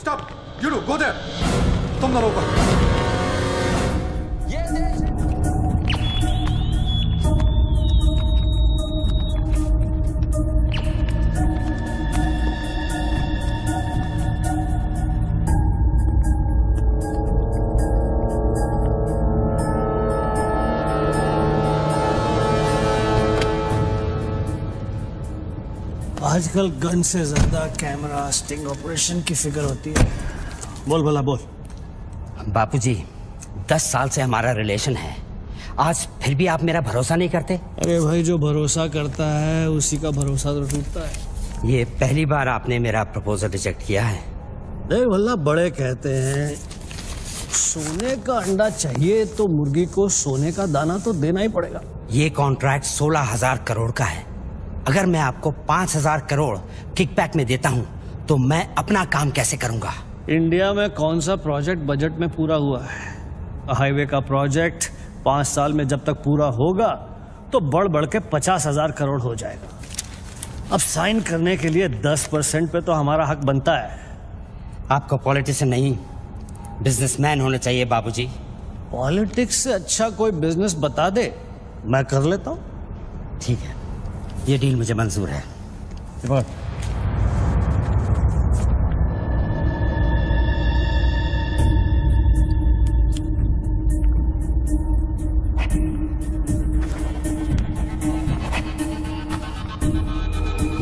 Stop! You two, go there! तुम दोनों ऊपर। आजकल गन से ज्यादा कैमरा स्टिंग ऑपरेशन की फिक्र होती है। बोल भला बोल। बापूजी, 10 साल से हमारा रिलेशन है, आज फिर भी आप मेरा भरोसा नहीं करते? अरे भाई, जो भरोसा करता है उसी का भरोसा तो टूटता है। ये पहली बार आपने मेरा प्रपोजल रिजेक्ट किया है। देख भला, बड़े कहते हैं सोने का अंडा चाहिए तो मुर्गी को सोने का दाना तो देना ही पड़ेगा। ये कॉन्ट्रैक्ट 16,000 करोड़ का है। अगर मैं आपको 5,000 करोड़ किकबैक में देता हूं तो मैं अपना काम कैसे करूंगा? इंडिया में कौन सा प्रोजेक्ट बजट में पूरा हुआ है? हाईवे का प्रोजेक्ट 5 साल में जब तक पूरा होगा तो बढ़ बढ़ के 50,000 करोड़ हो जाएगा। अब साइन करने के लिए 10% पे तो हमारा हक बनता है। आपको पॉलिटिशियन नहीं, बिजनेसमैन होना चाहिए बाबूजी। पॉलिटिक्स से अच्छा कोई बिजनेस बता दे, मैं कर लेता हूं। ठीक है, ये डील मुझे मंजूर है।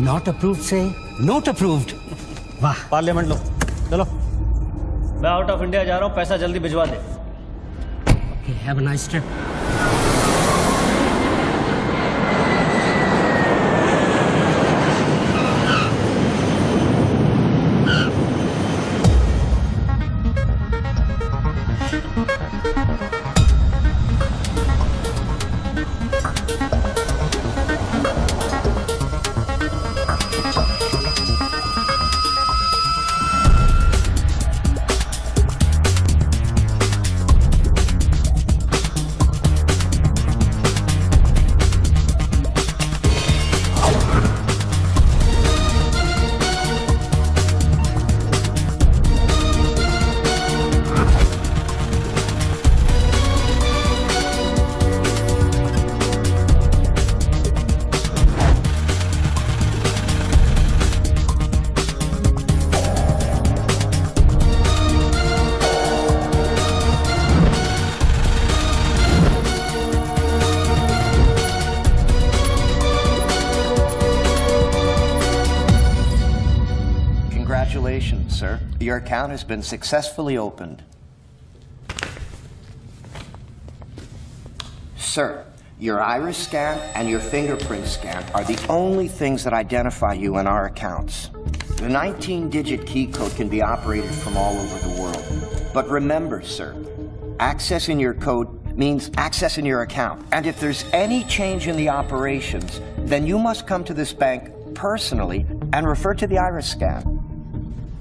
नॉट अप्रूव्ड से नॉट अप्रूव्ड। वाह। पार्लियामेंट लो, चलो। मैं आउट ऑफ इंडिया जा रहा हूं, पैसा जल्दी भिजवा दे। Have a nice trip. Congratulations, sir. Your account has been successfully opened. Sir, your iris scan and your fingerprint scan are the only things that identify you in our accounts. The 19-digit key code can be operated from all over the world. But remember, sir, accessing your code means accessing your account. And if there's any change in the operations, then you must come to this bank personally and refer to the iris scan.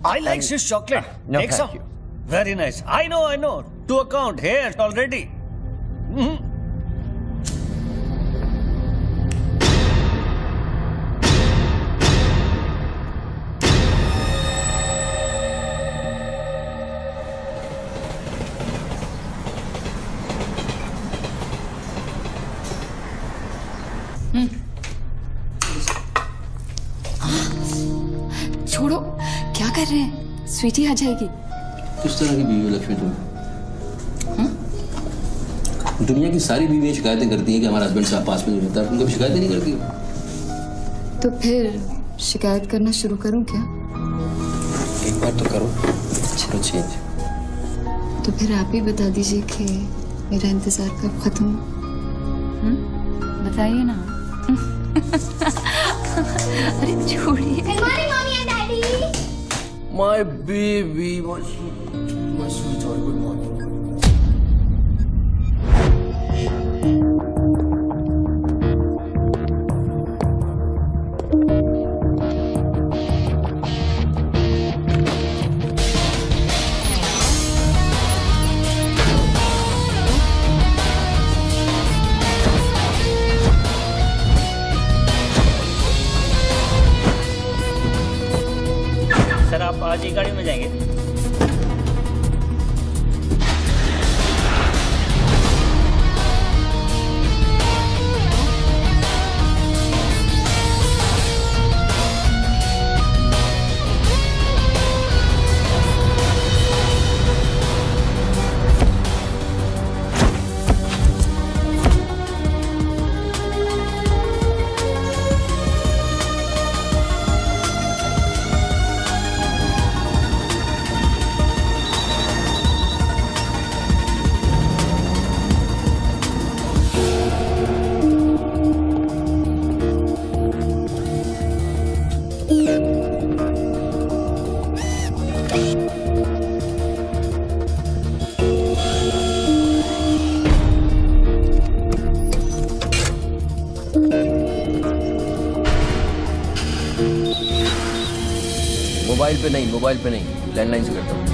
I like Swiss chocolate. No, Take thank some. you. Very nice. I know. To account here already. छोड़ो, क्या कर रहे हैं? स्वीटी आ जाएगी। किस तरह की बीवी हो लक्ष्मी तुम? दुनिया की सारी बीवियां शिकायतें करती हैं कि हमारा हस्बैंड साहब पास में नहीं रहता। तुम कभी शिकायतें नहीं करती हो? तो फिर शिकायत करना शुरू करूं क्या? एक बार तो करो, चलो चेंज। तो फिर आप ही बता दीजिए कि मेरा इंतजार कब खत्म? बताइए ना। अरे छोड़िए। My baby, my sweetheart, good morning. Mobile पे नहीं, लैंडलाइन से करता हूँ।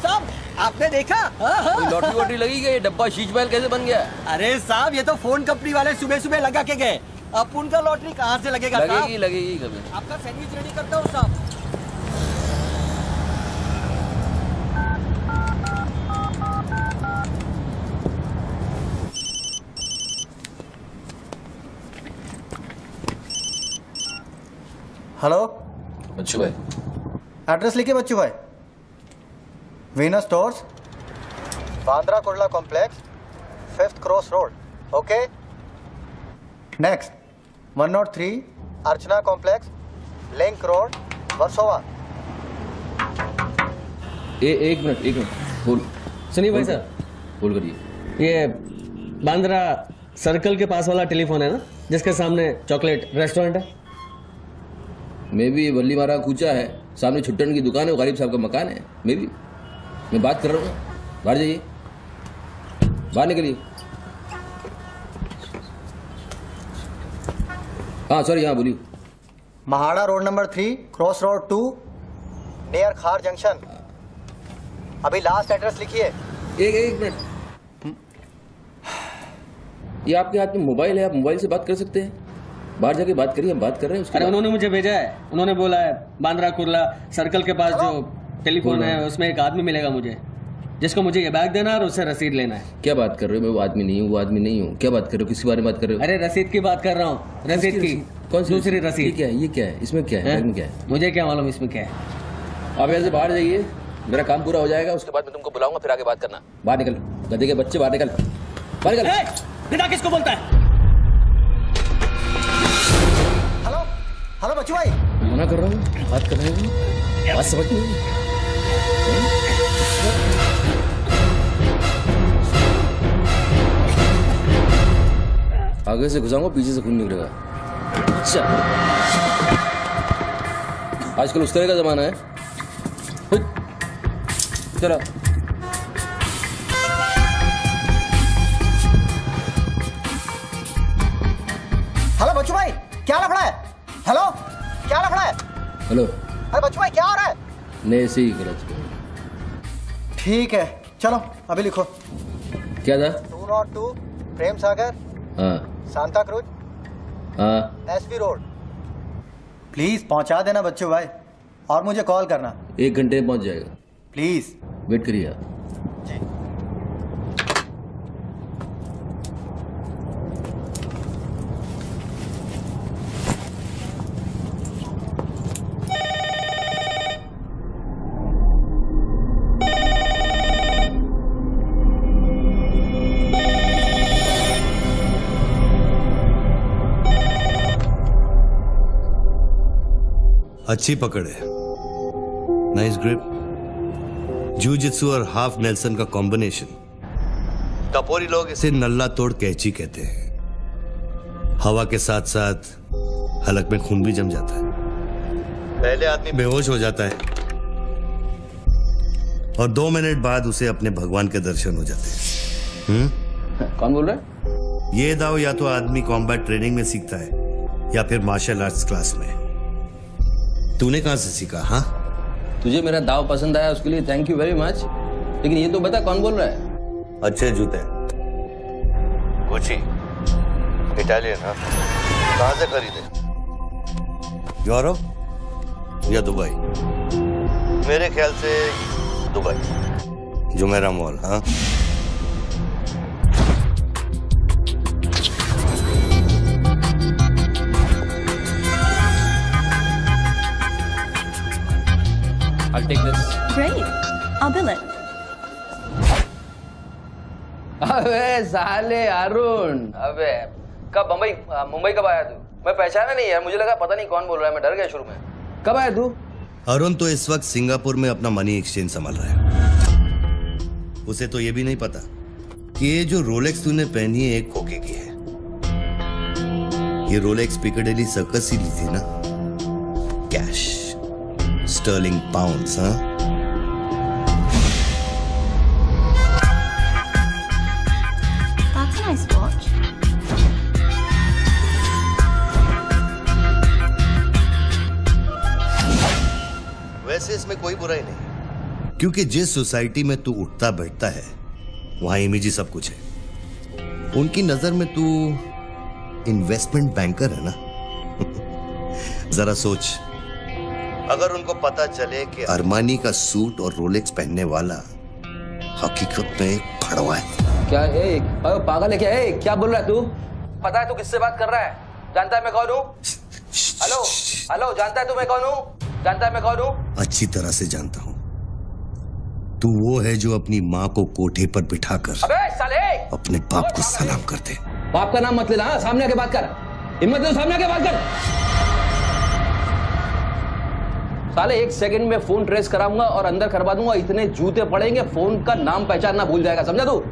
साहब आपने देखा? लॉटरी वॉटरी लगी गई, डब्बा शीश महल कैसे बन गया? अरे साहब ये तो फोन कंपनी वाले सुबह सुबह लगा के गए। अब उनका लॉटरी कहाँ से लगेगा? लगेगी कभी। आपका सैंडविच रेडी करता हूँ साहब। हेलो बच्चू भाई, एड्रेस लिखिए बच्चू भाई। Venus stores, Bandra Kurla complex, 5th cross road. Okay next 103 अर्चना कॉम्प्लेक्स, लिंक रोड, वर्सोवा। एक मिनट होल्ड। सुनिए भाई साहब, होल्ड करिए। ये बांद्रा सर्कल के पास वाला टेलीफोन है ना, जिसके सामने चॉकलेट रेस्टोरेंट है? मे भी वल्ली मारा कूचा है, सामने छुट्टन की दुकान है, गरीब साहब का मकान है। मे भी मैं बात कर रहा हूँ, बाहर जाइए, बाहर निकलिए। हाँ सॉरी, हाँ बोलिए। MHADA road number 3 cross road 2 near खार जंक्शन। अभी लास्ट एड्रेस लिखिए। एक मिनट, ये आपके हाथ में मोबाइल है, आप मोबाइल से बात कर सकते हैं। बाहर जाके बात करिए, हम बात कर रहे हैं। अरे उन्होंने मुझे भेजा है, उन्होंने बोला है बांद्रा कुर्ला सर्कल के पास जो टेलीफोन है उसमें एक आदमी मिलेगा मुझे, जिसको मुझे ये बैग देना है और उससे रसीद लेना है। क्या बात कर रहे हो? मैं वो आदमी नहीं हूँ, क्या बात कर रहे हो? किसके बारे में बात कर रहे हो? अरे रसीद की बात कर रहा हूँ, रसीद की। कौन सी दूसरी रसीद? ये क्या है? इसमें क्या है? क्या है? मुझे क्या मालूम इसमें क्या है। आप यहाँ से बाहर जाइए, मेरा काम पूरा हो जाएगा, उसके बाद मैं तुमको बुलाऊंगा, फिर आगे बात करना। बाहर निकल, गधे के बच्चे, बाहर निकल, बाहर निकल। पिता किसको बोलता है? हेलो बच्चू भाई, मना कर रहा हूँ, बात कर रहे हैं, बात समझ नहीं। आगे से घुसाऊंगा, पीछे से खून निकलेगा। अच्छा, आजकल उस तरह का जमाना है। चलो हेलो बच्चू भाई, क्या लफड़ा है? हेलो, क्या लफड़ा है? हेलो, अरे बच्चू भाई क्या हो रहा है? नहीं ऐसे ही करो। ठीक है चलो अभी लिखो। क्या था? 202 प्रेम सागर, हाँ सांता क्रूज, हाँ, एसपी रोड। प्लीज पहुंचा देना बच्चू भाई, और मुझे कॉल करना। 1 घंटे में पहुंच जाएगा, प्लीज वेट करिए आप। जी। अच्छी पकड़ है, नाइस ग्रिप, जूजित्सु और हाफ नेल्सन का कॉम्बिनेशन। टपोरी लोग इसे नल्ला तोड़ कैची कहते हैं। हवा के साथ साथ हलक में खून भी जम जाता है। पहले आदमी बेहोश हो जाता है और 2 मिनट बाद उसे अपने भगवान के दर्शन हो जाते हैं। कौन बोल रहा है? ये दाव या तो आदमी कॉम्बैट ट्रेनिंग में सीखता है या फिर मार्शल आर्ट्स क्लास में। तूने कहां से सीखा? हाँ, तुझे मेरा दाव पसंद आया उसके लिए थैंक यू वेरी मच, लेकिन ये तो बता कौन बोल रहा है? अच्छे जूते, गुची, इटालियन। हाँ, कहां से खरीदे? यूरोप या दुबई? मेरे ख्याल से दुबई, जुमेरा मॉल। हाँ, I'll take this. Great. I'll bill it. अबे साले अरुण, अबे कब मुंबई कब आया तू? मैं पहचाना नहीं यार, मुझे लगा पता नहीं कौन बोल रहा है, मैं डर गया शुरू में। कब आया तू? अरुण तो इस वक्त सिंगापुर में अपना मनी एक्सचेंज संभाल रहा है। उसे तो ये भी नहीं पता कि ये जो रोलेक्स तूने पहनी है एक खोखे की है। ये रोलेक्स पिकाडेली सर्कस ही ली थी ना, कैश, स्टर्लिंग पाउंड्स। हाँ, That's a nice watch. वैसे इसमें कोई बुराई नहीं, क्योंकि जिस सोसाइटी में तू उठता बैठता है वहां इमेज ही सब कुछ है। उनकी नजर में तू इन्वेस्टमेंट बैंकर है ना। जरा सोच, अगर उनको पता चले कि अरमानी का सूट और रोलेक्स पहनने वाला हकीकत में एक फड़वा है। क्या है? पागल है क्या? है क्या बोल रहा है तू? पता है तू किससे बात कर रहा है? जानता है मैं कौन हूँ? हेलो हेलो, जानता है तू मैं कौन हूँ? जानता है मैं कौन हूँ? अच्छी तरह से जानता हूँ। तू वो है जो अपनी माँ को कोठे पर बिठाकर अबे साले अपने बाप को सलाम करते। बाप का नाम मत लेना, सामने आके बात कर। हिम्मत है सामने आके बात कर। साले 1 सेकंड में फोन ट्रेस कराऊंगा और अंदर करवा दूंगा, इतने जूते पड़ेंगे फोन का नाम पहचानना भूल जाएगा, समझा तू?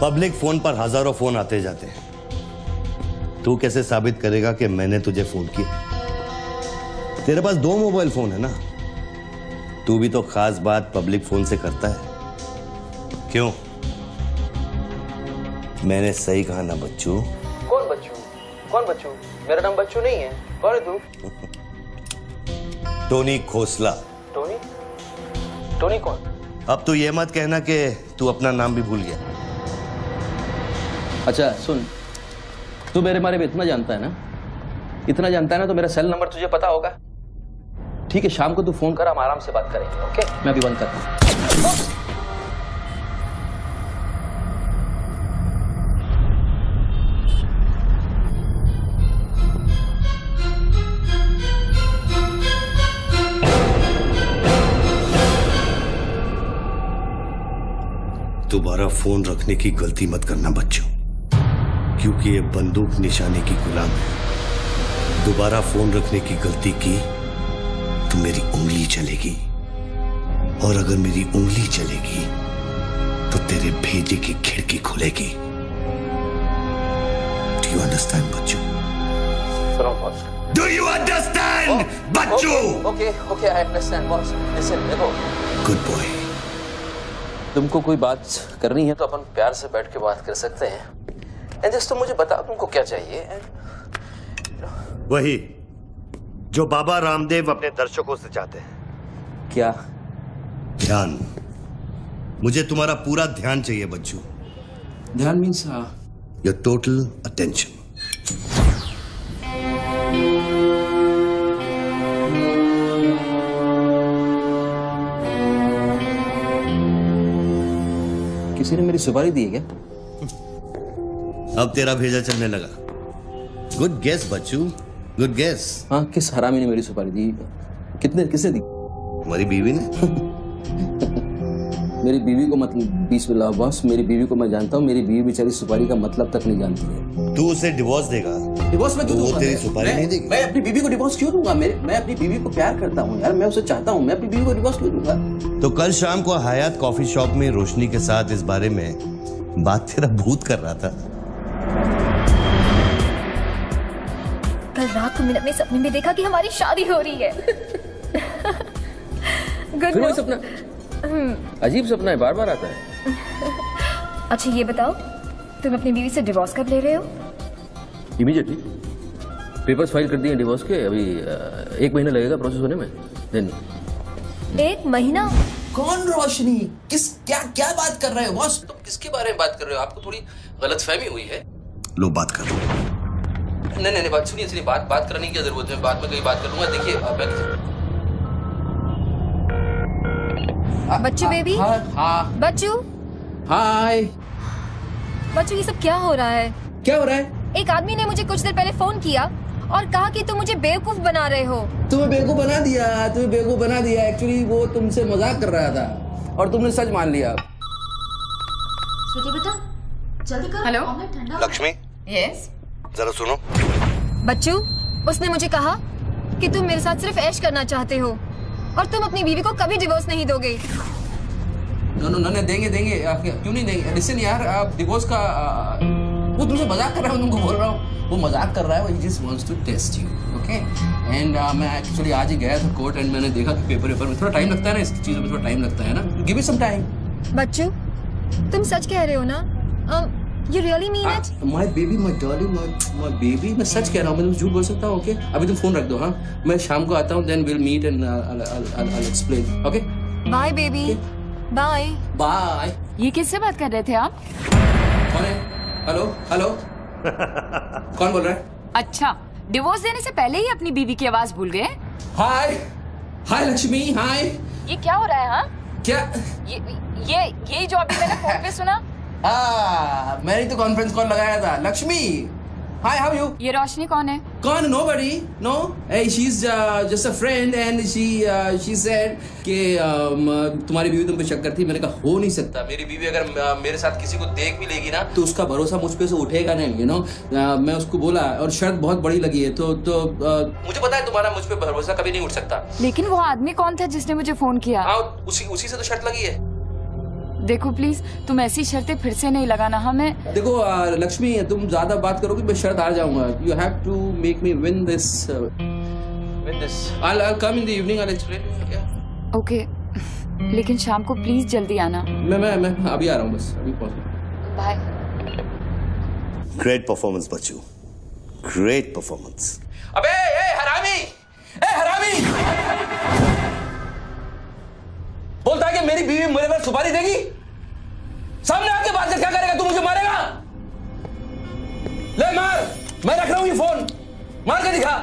पब्लिक फोन पर हजारों फोन आते जाते हैं। तू कैसे साबित करेगा कि मैंने तुझे फोन किया? तेरे पास 2 मोबाइल फोन है ना। तू भी तो खास बात पब्लिक फोन से करता है, क्यों? मैंने सही कहा ना बच्चू? कौन बच्चू? कौन बच्चू? मेरा नाम बच्चू नहीं है। कौन है तू? टोनी खोसला। टोनी? टोनी कौन? अब तू ये मत कहना कि तू अपना नाम भी भूल गया। अच्छा सुन, तू मेरे बारे में इतना जानता है ना, इतना जानता है ना, तो मेरा सेल नंबर तुझे पता होगा। ठीक है, शाम को तू फोन कर, हम आराम से बात करेंगे। ओके, मैं अभी बंद करता हूं। दोबारा फोन रखने की गलती मत करना बच्चों, क्योंकि ये बंदूक निशाने की गुलाम है। दोबारा फोन रखने की गलती की तो मेरी उंगली चलेगी, और अगर मेरी उंगली चलेगी तो तेरे भेजे की खिड़की खुलेगी। डू यू अंडरस्टैंड बच्चों? डू यू अंडरस्टैंड बच्चों? Okay okay, I understand boss. Listen, देखो, गुड बॉय। तुमको कोई बात करनी है तो अपन प्यार से बैठ के बात कर सकते हैं। एंड जस्ट तुम मुझे बताओ तुमको क्या चाहिए। वही जो बाबा रामदेव अपने दर्शकों से चाहते हैं। क्या? ध्यान। मुझे तुम्हारा पूरा ध्यान चाहिए बच्चू। ध्यान मीन्स योर टोटल अटेंशन। किसी ने मेरी सुपारी दी है क्या? अब तेरा भेजा चलने लगा। गुड गेस बच्चू, गुड गेस। हाँ, किस हरामी ने मेरी सुपारी दी? किसने दी? हमारी बीवी ने। मेरी बीवी को मतलब बिस्मिल्लाह बॉस, मेरी बीवी को मैं जानता हूँ। मेरी बीवी बेचारी सुपारी का मतलब तक नहीं जानती है। तू उसे डिवोर्स देगा? डिवोर्स में क्यों दूंगा? वो तेरी सुपारी नहीं देगी। मैं अपनी बीवी को डिवोर्स क्यों दूंगा? मैं अपनी बीवी को प्यार करता हूँ यार, मैं उसे चाहता हूँ। मैं अपनी बीवी को डिवोर्स क्यों दूंगा? तो कल शाम को हयात कॉफी शॉप में रोशनी के साथ इस बारे में बात तेरा भूत कर रहा था। कल रात को मैंने अपने सपने में देखा कि हमारी शादी हो रही है। गुड फिर वही सपना? अजीब सपना है, बार बार आता है। अच्छा ये बताओ, तुम अपनी बीवी से डिवोर्स कब ले रहे हो? इमीडिएटली। पेपर्स फाइल कर दिए डिवोर्स के, अभी 1 महीना लगेगा प्रोसेस होने में। देन 1 महीना? कौन रोशनी? क्या क्या बात कर रहे हो बॉस? तुम किसके बारे में बात कर रहे हो? आपको थोड़ी गलतफहमी हुई है। लो बात कर। नहीं बात सुनिए, बात करने की क्या जरूरत है? बाद में कहीं बात कर लूंगा। देखिए बच्चू बेबी। हाँ बच्चू। हाय। बच्चू ये सब क्या हो रहा है? क्या हो रहा है? एक आदमी ने मुझे कुछ देर पहले फोन किया और कहा कि तुम मुझे बेवकूफ बना रहे हो। तुम्हें बेवकूफ बना दिया। एक्चुअली वो तुमसे मजाक कर रहा था और तुमने सच मान लिया। स्वीटी बेटा जल्दी करो। हेलो लक्ष्मी। यस। जरा सुनो। बच्चू उसने मुझे कहा कि तुम मेरे साथ सिर्फ ऐश करना चाहते हो और तुम अपनी बीवी को कभी डिवोर्स नहीं दोगे। नो देंगे क्यों नहीं देंगे? लिसन यार, आप डिवोर्स का वो तुमसे मजाक कर रहा हूँ, तुमको बोल रहा हूँ वो मजाक कर रहा है। वो just wants to test you, okay? And मैं एक्चुअली आज ही गया था कोर्ट एंड मैंने देखा कि पेपर में थोड़ा टाइम लगता है ना, इस चीजों में थोड़ा टाइम लगता है ना। Give me some time. बच्चू तुम सच कह रहे हो ना? You really mean it? My baby, my darling, my baby, मैं सच कह रहा हूँ। मैं तुम झूठ बोल सकता हूँ? ओके अभी तुम फोन रख दो। हाँ मैं शाम को आता हूँ, then we'll meet and I'll explain. Okay? Bye baby. Bye. Bye. ये किससे बात कर रहे थे आप? कौन है? हेलो कौन बोल रहा है? अच्छा डिवोर्स देने से पहले ही अपनी बीवी की आवाज भूल गए? हाय लक्ष्मी। हाय। ये क्या हो रहा है? हाँ क्या ये जो अभी मैंने फोन पे सुना। मैंने तो कॉन्फ्रेंस कॉल लगाया था। Lakshmi hi, how you? ये रोशनी कौन है? कौन? Nobody, no. She is just a friend and she said कि तुम्हारी बीवी तुम पे शक करती। मैंने कहा हो नहीं सकता, मेरी बीवी अगर मेरे साथ किसी को देख भी लेगी ना तो उसका भरोसा मुझ पे से उठेगा नहीं, यू नो। मैं उसको बोला और शर्त बहुत बड़ी लगी है तो मुझे पता है तुम्हारा मुझ पे भरोसा कभी नहीं उठ सकता। लेकिन वो आदमी कौन था जिसने मुझे फोन किया? उसी से तो शर्त लगी है। देखो प्लीज तुम ऐसी शर्तें फिर से नहीं लगाना। हमें देखो लक्ष्मी तुम ज्यादा बात करोगी मैं शर्त हार जाऊंगा। You have to make me win this. I'll come in the evening, I'll explain. Yeah. Okay लेकिन शाम को प्लीज जल्दी आना। मैं अभी आ रहा हूँ, बस अभी पहुंच। बाय। ग्रेट परफॉर्मेंस बच्चू, ग्रेट परफॉर्मेंस। अबे हरामी बोलता है कि मेरी बीवी मेरे पर सुपारी देगी। सामने आके बात कर, क्या करेगा तू? मुझे मारेगा? ले मार, मैं रख रहा हूं ये फोन, मार के दिखा।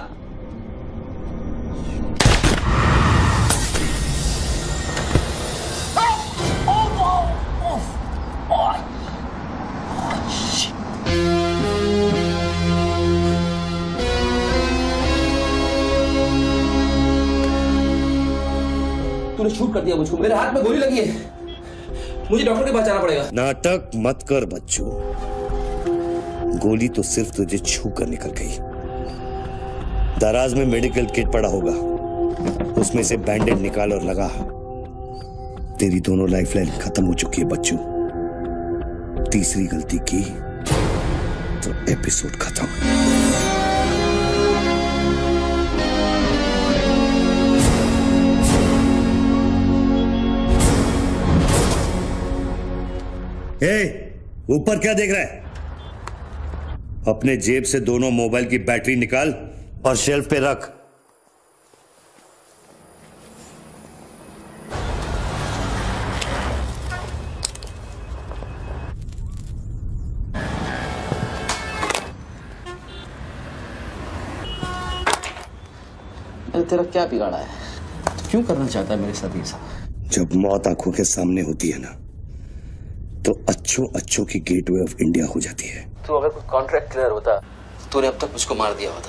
तूने शूट कर दिया मुझको, मेरे हाथ में गोली लगी है, मुझे डॉक्टर के पास जाना पड़ेगा। नाटक मत कर बच्चू, गोली तो सिर्फ तुझे छू कर निकल गई। दराज में मेडिकल किट पड़ा होगा, उसमें से बैंडेज निकाल और लगा। तेरी दोनों लाइफलाइन खत्म हो चुकी है बच्चू। तीसरी गलती की तो एपिसोड खत्म। ऊपर क्या देख रहा है? अपने जेब से दोनों मोबाइल की बैटरी निकाल और शेल्फ पे रख। तेरा क्या बिगाड़ा है? क्यों करना चाहता है मेरे साथ ये सब? जब मौत आंखों के सामने होती है ना तो अच्छों की गेटवे ऑफ इंडिया हो जाती है। तो अगर कोई कॉन्ट्रैक्ट क्लियर होता तूने अब तक मुझको मार दिया होता।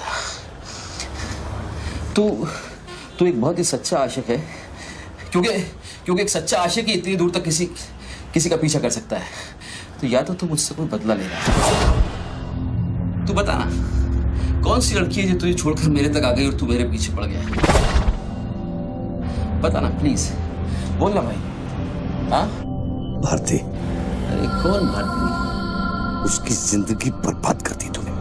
तू एक बहुत ही सच्चा आशिक है, क्योंकि एक सच्चा आशिक ही इतनी दूर तक किसी का पीछा कर सकता है। तो या तो तू मुझसे कोई बदला ले रहा है। तू बता ना कौन सी लड़की है जो तुझे छोड़कर मेरे तक आ गई और तू मेरे पीछे पड़ गया? बता ना प्लीज, बोल ना भाई। हाँ भारती। अरे कौन भारती? उसकी जिंदगी बर्बाद कर दी तूने।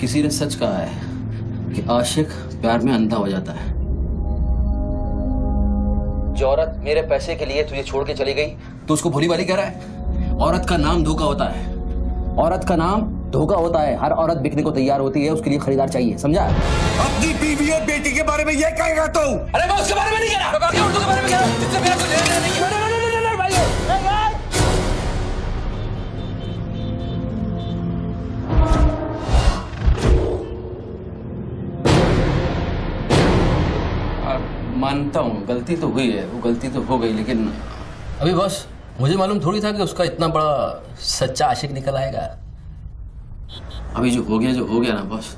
किसी ने सच कहा है कि आशिक प्यार में अंधा हो जाता है। जो औरत मेरे पैसे के लिए तुझे छोड़ के चली गई तो उसको भोली भाली कह रहा है। औरत का नाम धोखा होता है, औरत का नाम धोखा होता है। हर औरत बिकने को तैयार होती है, उसके लिए खरीदार चाहिए, समझा? अपनी बीवी और बेटी के बारे में ये कहेगा तू? अरे मैं उसके बारे में नहीं कह रहा, मैं उर्दू के बारे में कह रहा हूं, जिससे मेरा कुछ लेना नहीं है। मानता हूँ गलती तो हुई है, वो गलती तो हो गई, लेकिन अभी बस मुझे मालूम थोड़ी था कि उसका इतना बड़ा सच्चा आशिक निकल आएगा। अभी जो हो गया ना बॉस।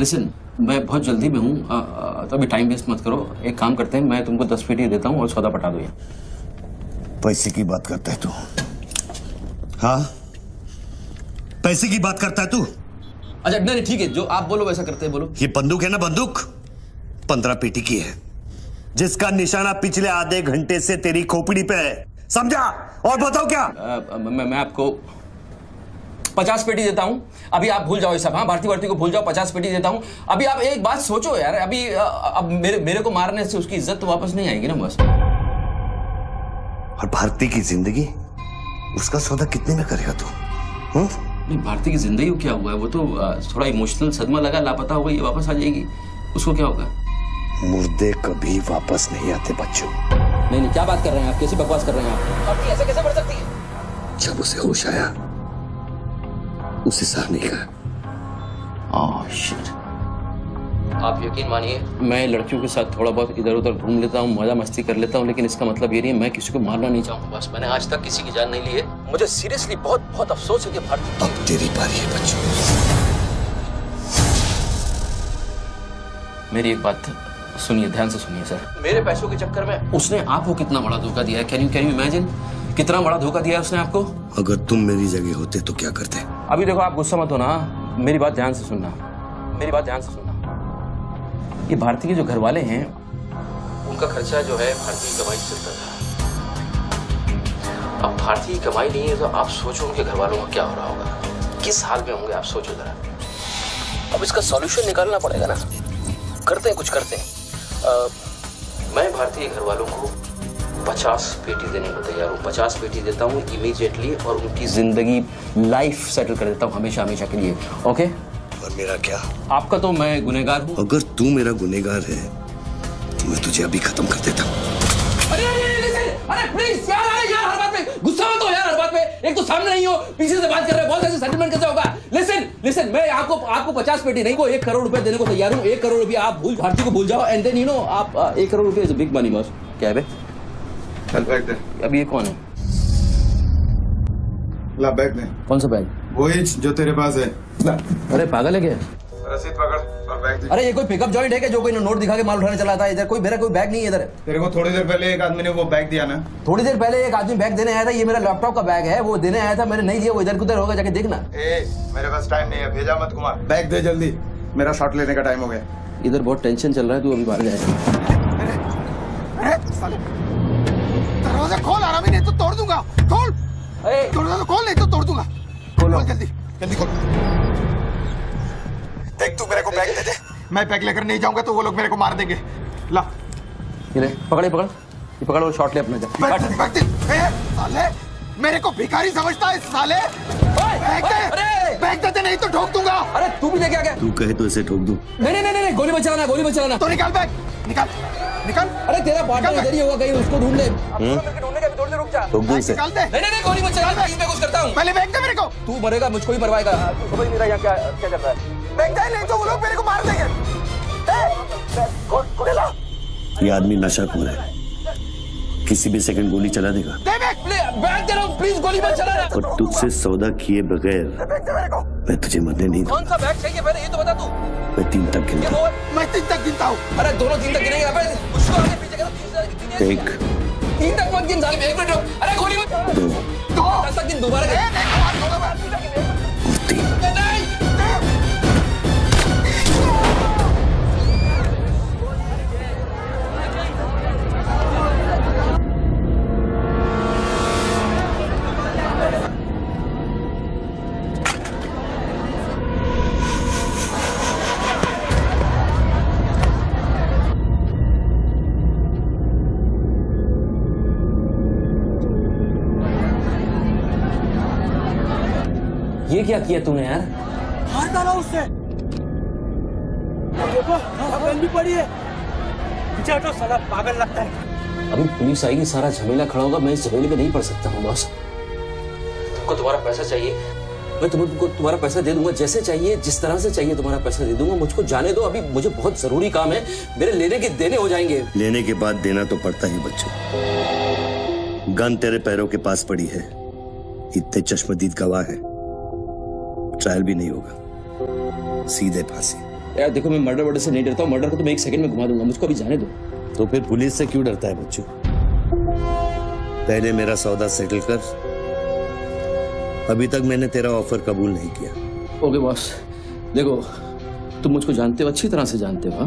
लिसन, मैं बहुत जल्दी में हूँ, तो अभी टाइम वेस्ट मत करो। एक काम करते हैं, मैं तुमको 10 पेटी देता हूँ और सौदा पटा दो। पैसे की बात करता है तू? हाँ, पैसे की बात करता है तू? अच्छा नहीं ठीक है, जो आप बोलो वैसा करते हैं, बोलो। ये बंदूक है ना, बंदूक 15 पेटी की है, जिसका निशाना पिछले आधे घंटे से तेरी खोपड़ी पे है, समझा? और बताओ क्या? मैं आपको 50 पेटी देता हूं। अभी आप भूल जाओ ये सब। हाँ, भारती को भूल जाओ, 50 पेटी देता हूं। अभी आप एक बात सोचो यार, अभी अब मेरे को मारने से उसकी इज्जत तो वापस नहीं आएगी ना बस। और भारती की जिंदगी, उसका सौदा कितने में करेगा तू? नहीं, भारती की जिंदगी को क्या हुआ है? वो तो थोड़ा इमोशनल सदमा लगा, लापता हो गई, वापस आ जाएगी। उसको क्या होगा? मुर्दे कभी वापस नहीं आते बच्चों। नहीं, क्या बात कर रहे हैं आप? कैसे बकवास कर रहे हैं आप? आपकी ऐसे कैसे बढ़ सकती है? जब उसे होश आया, उसे सह नहीं कहा। शिट। आप यकीन मानिए, मैं लड़कियों के साथ थोड़ा बहुत इधर उधर घूम लेता हूँ, मजा मस्ती कर लेता हूँ, लेकिन इसका मतलब ये नहीं है मैं किसी को मारना नहीं चाहूँगा। बस मैंने आज तक किसी की जान नहीं ली है। मुझे सीरियसली बहुत बहुत अफसोस है कि भारती। अब तेरी बारी है बच्चों। मेरी एक बात सुनिए, ध्यान से सुनिए सर। मेरे पैसों के चक्कर में उसने आपको कितना बड़ा धोखा दिया है। कैन यू इमेजिन कितना बड़ा धोखा दिया है उसने आपको? अगर तुम मेरी जगह होते तो क्या करते? अभी देखो, आप गुस्सा मत होना, मेरी बात ध्यान से सुनना, मेरी बात ध्यान से सुनना। ये भारती के जो घर वाले हैं, उनका खर्चा जो है भारती की कमाई से चलता था। अब भारती की कमाई नहीं है तो आप सोचो उनके घर वालों का क्या हो रहा होगा, किस हाल में होंगे, आप सोचो जरा। अब इसका सॉल्यूशन निकालना पड़ेगा ना। करते हैं, कुछ करते हैं। मैं भारतीय घर वालों को 50 पेटी देने को तैयार हूँ। 50 पेटी देता हूँ इमीडिएटली, और उनकी जिंदगी लाइफ सेटल कर देता हूँ हमेशा हमेशा के लिए। ओके? और मेरा क्या? आपका तो मैं गुनहगार हूँ। अगर तू मेरा गुनहगार है तो मैं तुझे अभी खत्म कर देता हूँ। अरे प्लीज यार, यार हर बात में गुस्सा मत हो यार, हर बात में। एक तो सामने नहीं हो, पीछे से बात कर रहे हो, बहुत ऐसे सेटलमेंट कैसे होगा? लिसन, मैं आपको 50 पेटी नहीं, वो 1 करोड़ रुपए देने को तैयार हूँ। 1 करोड़ रुपया आप भारती को भूल जाओ, एंड देन यू नो आप 1 करोड़ रुपये is a big money boss. क्या है बे? चल बैग दे। अब ये कौन है? ला बैग दे। कौन सा बैग? वही जो तेरे पास है। अरे पागल है क्या? रसीद पकड़ और बैग दे। अरे ये कोई पिकअप जॉइंट है क्या जो कोई नोट दिखा के माल उठाने चला था? इधर कोई मेरा कोई बैग नहीं है इधर। तेरे को थोड़ी देर पहले एक आदमी ने वो बैग दिया ना? थोड़ी देर पहले एक आदमी बैग देने आया था। ये मेरा लैपटॉप का बैग है, वो देने आया था, मैंने नहीं दिया। वो इधर उधर होगा, जाके देखना। मेरे पास टाइम नहीं है, भेजा मत कुमार। बैग दे जल्दी, मेरा शॉट लेने का टाइम हो गया। इधर बहुत टेंशन चल रहा है, तू अभी बाहर जाएगा। दरवाजा खोल, आराम ही नहीं तो तोड़ दूंगा। खोल, दरवाजा खोल, नहीं तो तोड़ दूंगा। खोल जल्दी, जल्दी खोल। देख, तू मेरे को बैग दे दे। मैं बैग लेकर नहीं जाऊंगा तो वो लोग मेरे को मार देंगे। ला, ये ले, पकड़ ये पकड़ और शॉट ले अपना। बैग दे। साले मेरे को भिखारी समझता है साले। बैग दे नहीं तो ठोक दूंगा। अरे तू भी लेके आ गया? तू कहे तो इसे ठोक दूं? नहीं, गोली मत चलाना। तो निकाल बैग, निकाल। अरे तेरा पार्टनर इधर ही होगा कहीं, उसको ढूंढ ले। ढूंढने का भी थोड़ी देर रुक जा। ठोक दूं इसे? नहीं, गोली मत चला, मैं कुछ करता हूँ। पहले बैग दे मेरे को। तू मरेगा, मुझको ही मरवाएगा। समझ नहीं रहा यहाँ क्या चल रहा है। बैग दे, नहीं तो वो लोग मेरे को मार देंगे। ये आदमी नशाखोर है, किसी भी सेकंड गोली चला देगा। बैग दे रहा हूँ, प्लीज गोली मत चलाना। और तुझसे सौदा किए बगैर मैं तुझे मरने नहीं दूंगा। कौन सा बैग चाहिए पहले ये तो बता तू। मैं 3 तक गिनता हूँ। मैं 3 तक गिनता हूँ। अरे दोनों 3 तक गिनेंगे। उसको आगे पीछे कर। 1 3 तक मत गिन साले, 1 मिनट रुक। अरे गोली मत। 2 10 तक गिन दोबारा। 3 1 ये क्या किया तूने यार? मार डाला उससे। देखो गन भी पड़ी है। पीछे हटो साला पागल लगता है। अभी पुलिस आएगी, सारा झमेला खड़ा होगा। मैं इस झमेले में नहीं पड़ सकता हूँ बॉस। तुमको तुम्हारा पैसा चाहिए, मैं तुमको तुम्हारा पैसा दे दूंगा। जैसे चाहिए, जिस तरह से चाहिए तुम्हारा पैसा दे दूंगा। मुझको जाने दो, अभी मुझे बहुत जरूरी काम है। मेरे लेने के देने हो जाएंगे। लेने के बाद देना तो पड़ता ही बच्चों। गन तेरे पैरों के पास पड़ी है, इतने चश्मदीद गवाह है, ट्रायल भी नहीं होगा, सीधे फांसी। यार देखो, मैं मर्डर से नहीं डरता हूँ। मर्डर को तो मैं 1 सेकंड में घुमा दूंगा। मुझको अभी जाने दो। तो फिर पुलिस से क्यों डरता है बच्चों? पहले मेरा सौदा सेटल कर। अभी तक मैंने तेरा ऑफर कबूल नहीं किया। ओके बॉस, देखो तुम मुझको जानते हो, अच्छी तरह से जानते हो।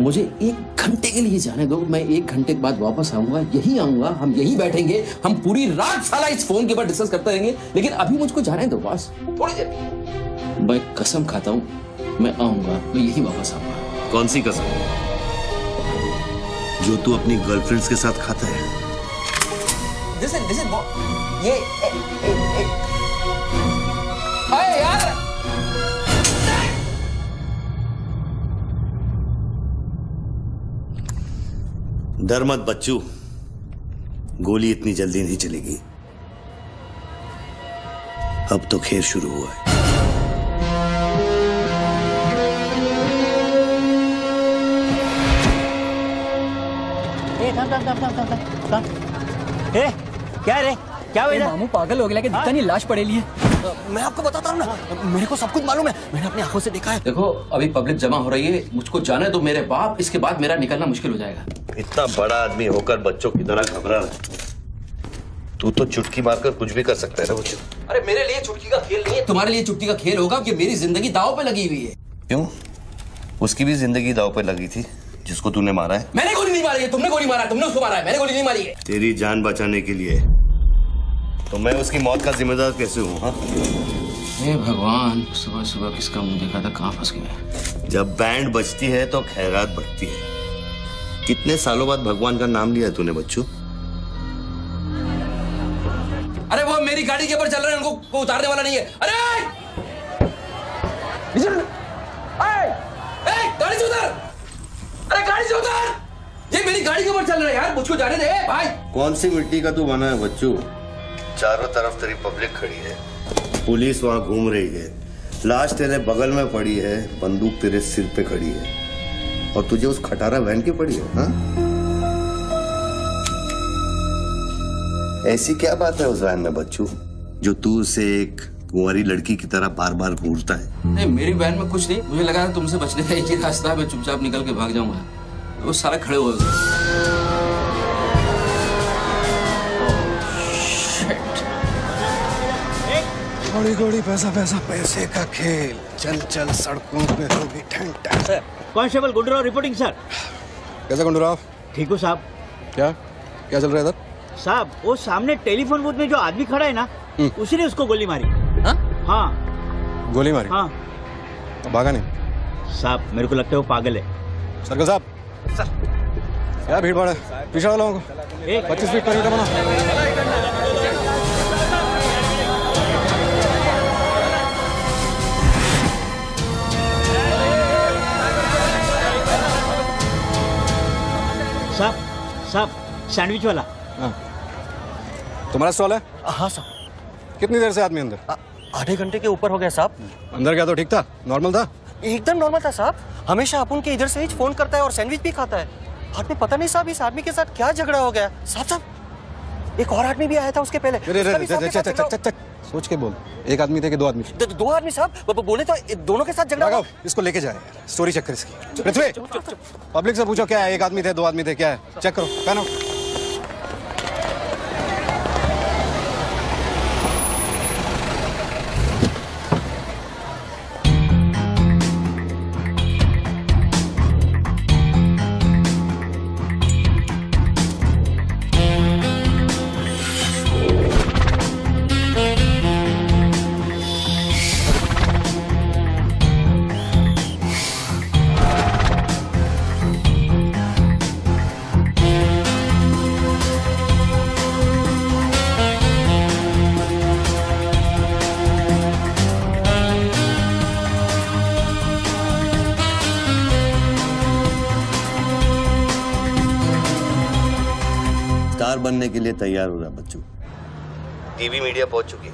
मुझे 1 घंटे के लिए जाने दो। मैं 1 घंटे के बाद वापस आऊंगा, यही आऊंगा, हम यही बैठेंगे, हम पूरी रात साला इस फोन के ऊपर डिस्कस करते रहेंगे। लेकिन अभी मुझको जाने दो बॉस, थोड़ी देर। मैं कसम खाता हूँ, मैं आऊंगा, मैं यही वापस आऊंगा। कौन सी कसम? जो तू अपनी गर्लफ्रेंड्स के साथ खाता है? ये अरे यार, डर मत बच्चू, गोली इतनी जल्दी नहीं चलेगी। अब तो खेल शुरू हुआ है। क्या रे, क्या हुआ? मामू पागल हो गया कि दिखता नहीं, लाश पड़ेली है। मैं आपको बताता हूँ ना, मेरे को सब कुछ मालूम है, मैंने अपनी आंखों से देखा है। देखो अभी पब्लिक जमा हो रही है, मुझको जाने दो मेरे बाप। इसके बाद मेरा निकलना मुश्किल हो जाएगा। इतना बड़ा आदमी होकर बच्चों की तरह घबरा रहा है। तू तो चुटकी मारकर कुछ भी कर सकता है ना बच्चों। अरे मेरे लिए चुटकी का खेल नहीं है, तुम्हारे लिए चुटकी का खेल होगा कि मेरी जिंदगी दांव पे लगी हुई है। क्यों? उसकी भी जिंदगी दांव पे लगी थी जिसको तूने मारा है। मैंने गोली नहीं मारी है, तुमने गोली मारा है, तुमने उसको मारा है, मैंने गोली नहीं मारी है। तेरी जान बचाने के लिए तो मैं उसकी मौत का जिम्मेदार कैसे हूँ? हाँ? हे भगवान, सुबह सुबह किसका मुंह देखा था, कहाँ फंस गए। जब बैंड बजती है तो खैरात बढ़ती है। कितने सालों बाद भगवान का नाम लिया है तूने बच्चू? अरे वो मेरी गाड़ी के ऊपर चल रहे हैं, उनको उतारने वाला नहीं है। अरे गाड़ी से उतर! अरे गाड़ी से उतर! ये मेरी गाड़ी के ऊपर चल रहा है यार, मुझको जाने दे भाई। कौन सी मिट्टी का तू बना है बच्चू? चारों तरफ तेरी पब्लिक खड़ी है, पुलिस वहां घूम रही है, लाश तेरे बगल में पड़ी है, बंदूक तेरे सिर पे खड़ी है, और तुझे उस खटारा वैन की पड़ी है। हाँ? ऐसी क्या बात है उस वैन में बच्चू जो तू उसे एक कुंवारी लड़की की तरह बार बार घूरता है? नहीं, मेरी वैन में कुछ नहीं। मुझे लगा था तुमसे बचने का एक ही रास्ता है, मैं चुपचाप निकल के भाग जाऊंगा। वो सारे खड़े हुए। घोड़ी घोड़ी पैसा पैसा पैसे का खेल, चल चल सड़कों पे होगी ठंड ठंड। Constable Gundurao reporting sir. कैसा गुंडूराव? ठीक हो साहब। क्या क्या चल रहा है इधर? साहब वो सामने टेलीफोन बूथ में जो आदमी खड़ा है ना, उसी ने उसको गोली मारी। हाँ गोली मारी? हाँ। भागा नहीं? साहब मेरे को लगता है वो पागल है। सर्कल साहब सर, क्या भीड़ भाड़ है? पीछे वालों को 25 फीट पर बना। साहब साहब सैंडविच वाला। हाँ। तुम्हारा स्टॉल है? हाँ साहब। कितनी देर से आदमी अंदर? आधे घंटे के ऊपर हो गया साहब। अंदर क्या तो ठीक था, नॉर्मल था? एकदम नॉर्मल था साहब। हमेशा अपन के इधर से ही फोन करता है और सैंडविच भी खाता है। आपने पता नहीं साहब इस आदमी के साथ क्या झगड़ा हो गया। साहब साहब एक और आदमी भी आया था उसके पहले। सोच के बोल, एक आदमी थे कि 2 आदमी? 2 आदमी साहब, बोले तो दोनों के साथ झगड़ा। इसको लेके जाए, स्टोरी चेक कर इसकी। पृथ्वी, पब्लिक से पूछो क्या है, 1 आदमी थे 2 आदमी थे, क्या है? चेक करो, पहनो। बनने के लिए तैयार हो रहा बच्चू। टीवी मीडिया पहुंच चुकी है।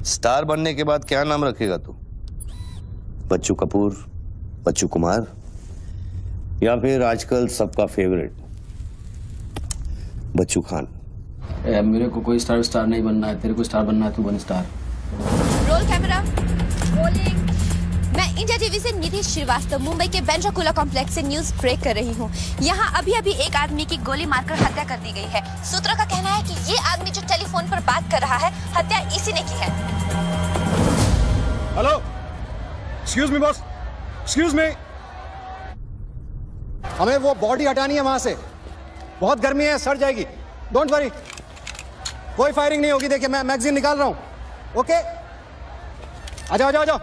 स्टार बनने के बाद क्या नाम रखेगा तू? बच्चू कपूर, बच्चू कुमार, या फिर आजकल सबका फेवरेट बच्चू खान? मेरे को कोई स्टार नहीं बनना है, तेरे को स्टार बनना है, तू बन स्टार। Roll camera, rolling. मैं इंडिया टीवी से निधि श्रीवास्तव मुंबई के बेंड्राकुला कॉम्प्लेक्स से न्यूज ब्रेक कर रही हूँ। यहाँ अभी एक आदमी की गोली मारकर हत्या कर दी गई है। सूत्रों का कहना है कि ये आदमी जो टेलीफोन पर बात कर रहा है, हत्या इसी ने की है। Hello, excuse me boss, excuse me. हमें वो बॉडी हटानी है वहां से, बहुत गर्मी है, सड़ जाएगी। डोंट वरी, कोई फायरिंग नहीं होगी। देखिए मैं मैगजीन निकाल रहा हूं। ओके, आ जाओ, आ जाओ, आ जाओ।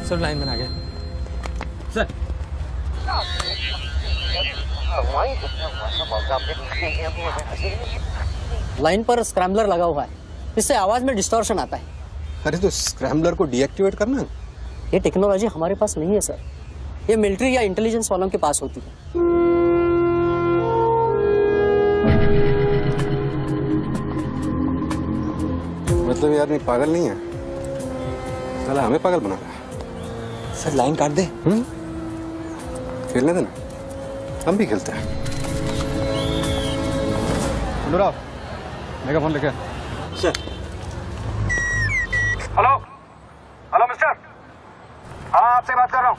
सर लाइन में आ गए सर। लाइन पर स्क्रैम्बलर लगा हुआ है, इससे आवाज में डिस्टॉर्शन आता है। अरे तो स्क्रैम्बलर को डीएक्टिवेट करना। ये टेक्नोलॉजी हमारे पास नहीं है सर, ये मिलिट्री या इंटेलिजेंस वालों के पास होती है। मतलब ये आदमी पागल नहीं है, साला हमें पागल बना रहा है। सर लाइन काट दे। खेलने देना, हम भी खेलते हैं। अनुराग, मेगाफोन लेके। सर। हेलो, हेलो मिस्टर, हाँ आपसे बात कर रहा हूँ।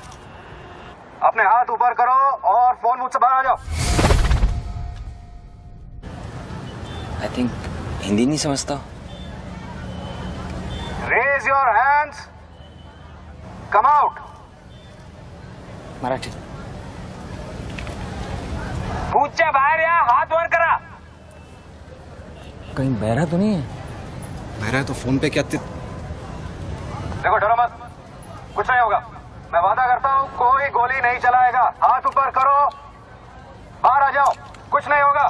अपने हाथ ऊपर करो और फोन मुझसे बाहर आ जाओ। आई थिंक हिंदी नहीं समझता। Raise your hands, come out. Marathi. पूछे बाहर या हाथ वर करा। कहीं बहरा तो नहीं है? बहरा है तो फोन पे क्या देखो डरो मत, कुछ नहीं होगा। मैं वादा करता हूँ कोई गोली नहीं चलाएगा। हाथ ऊपर करो, बाहर आ जाओ, कुछ नहीं होगा।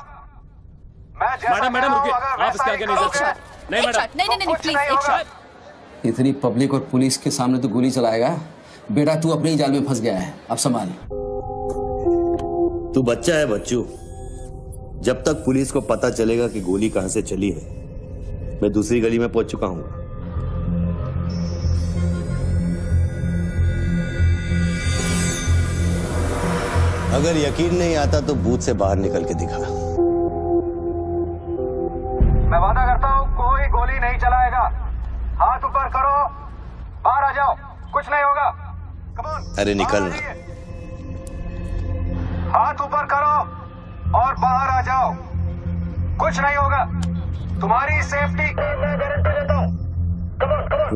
मैं मैडम रुकिए, आप इसके आगे नहीं जा सकते। नहीं मैडम, नहीं प्लीज, एक शॉट। इतनी पब्लिक और पुलिस के सामने तो गोली चलाएगा? बेटा तू अपने ही जाल में फंस गया है, अब संभाल। तू बच्चा है बच्चू, जब तक पुलिस को पता चलेगा कि गोली कहां से चली है, मैं दूसरी गली में पहुंच चुका हूं। अगर यकीन नहीं आता तो बूथ से बाहर निकल के दिखा। मैं वादा करता हूँ कोई गोली नहीं चलाएगा। हाथ ऊपर करो, बाहर आ जाओ, कुछ नहीं होगा। अरे निकलना। हाथ ऊपर करो और बाहर आ जाओ, कुछ नहीं होगा। तुम्हारी सेफ्टी मैं गारंटी देता हूँ।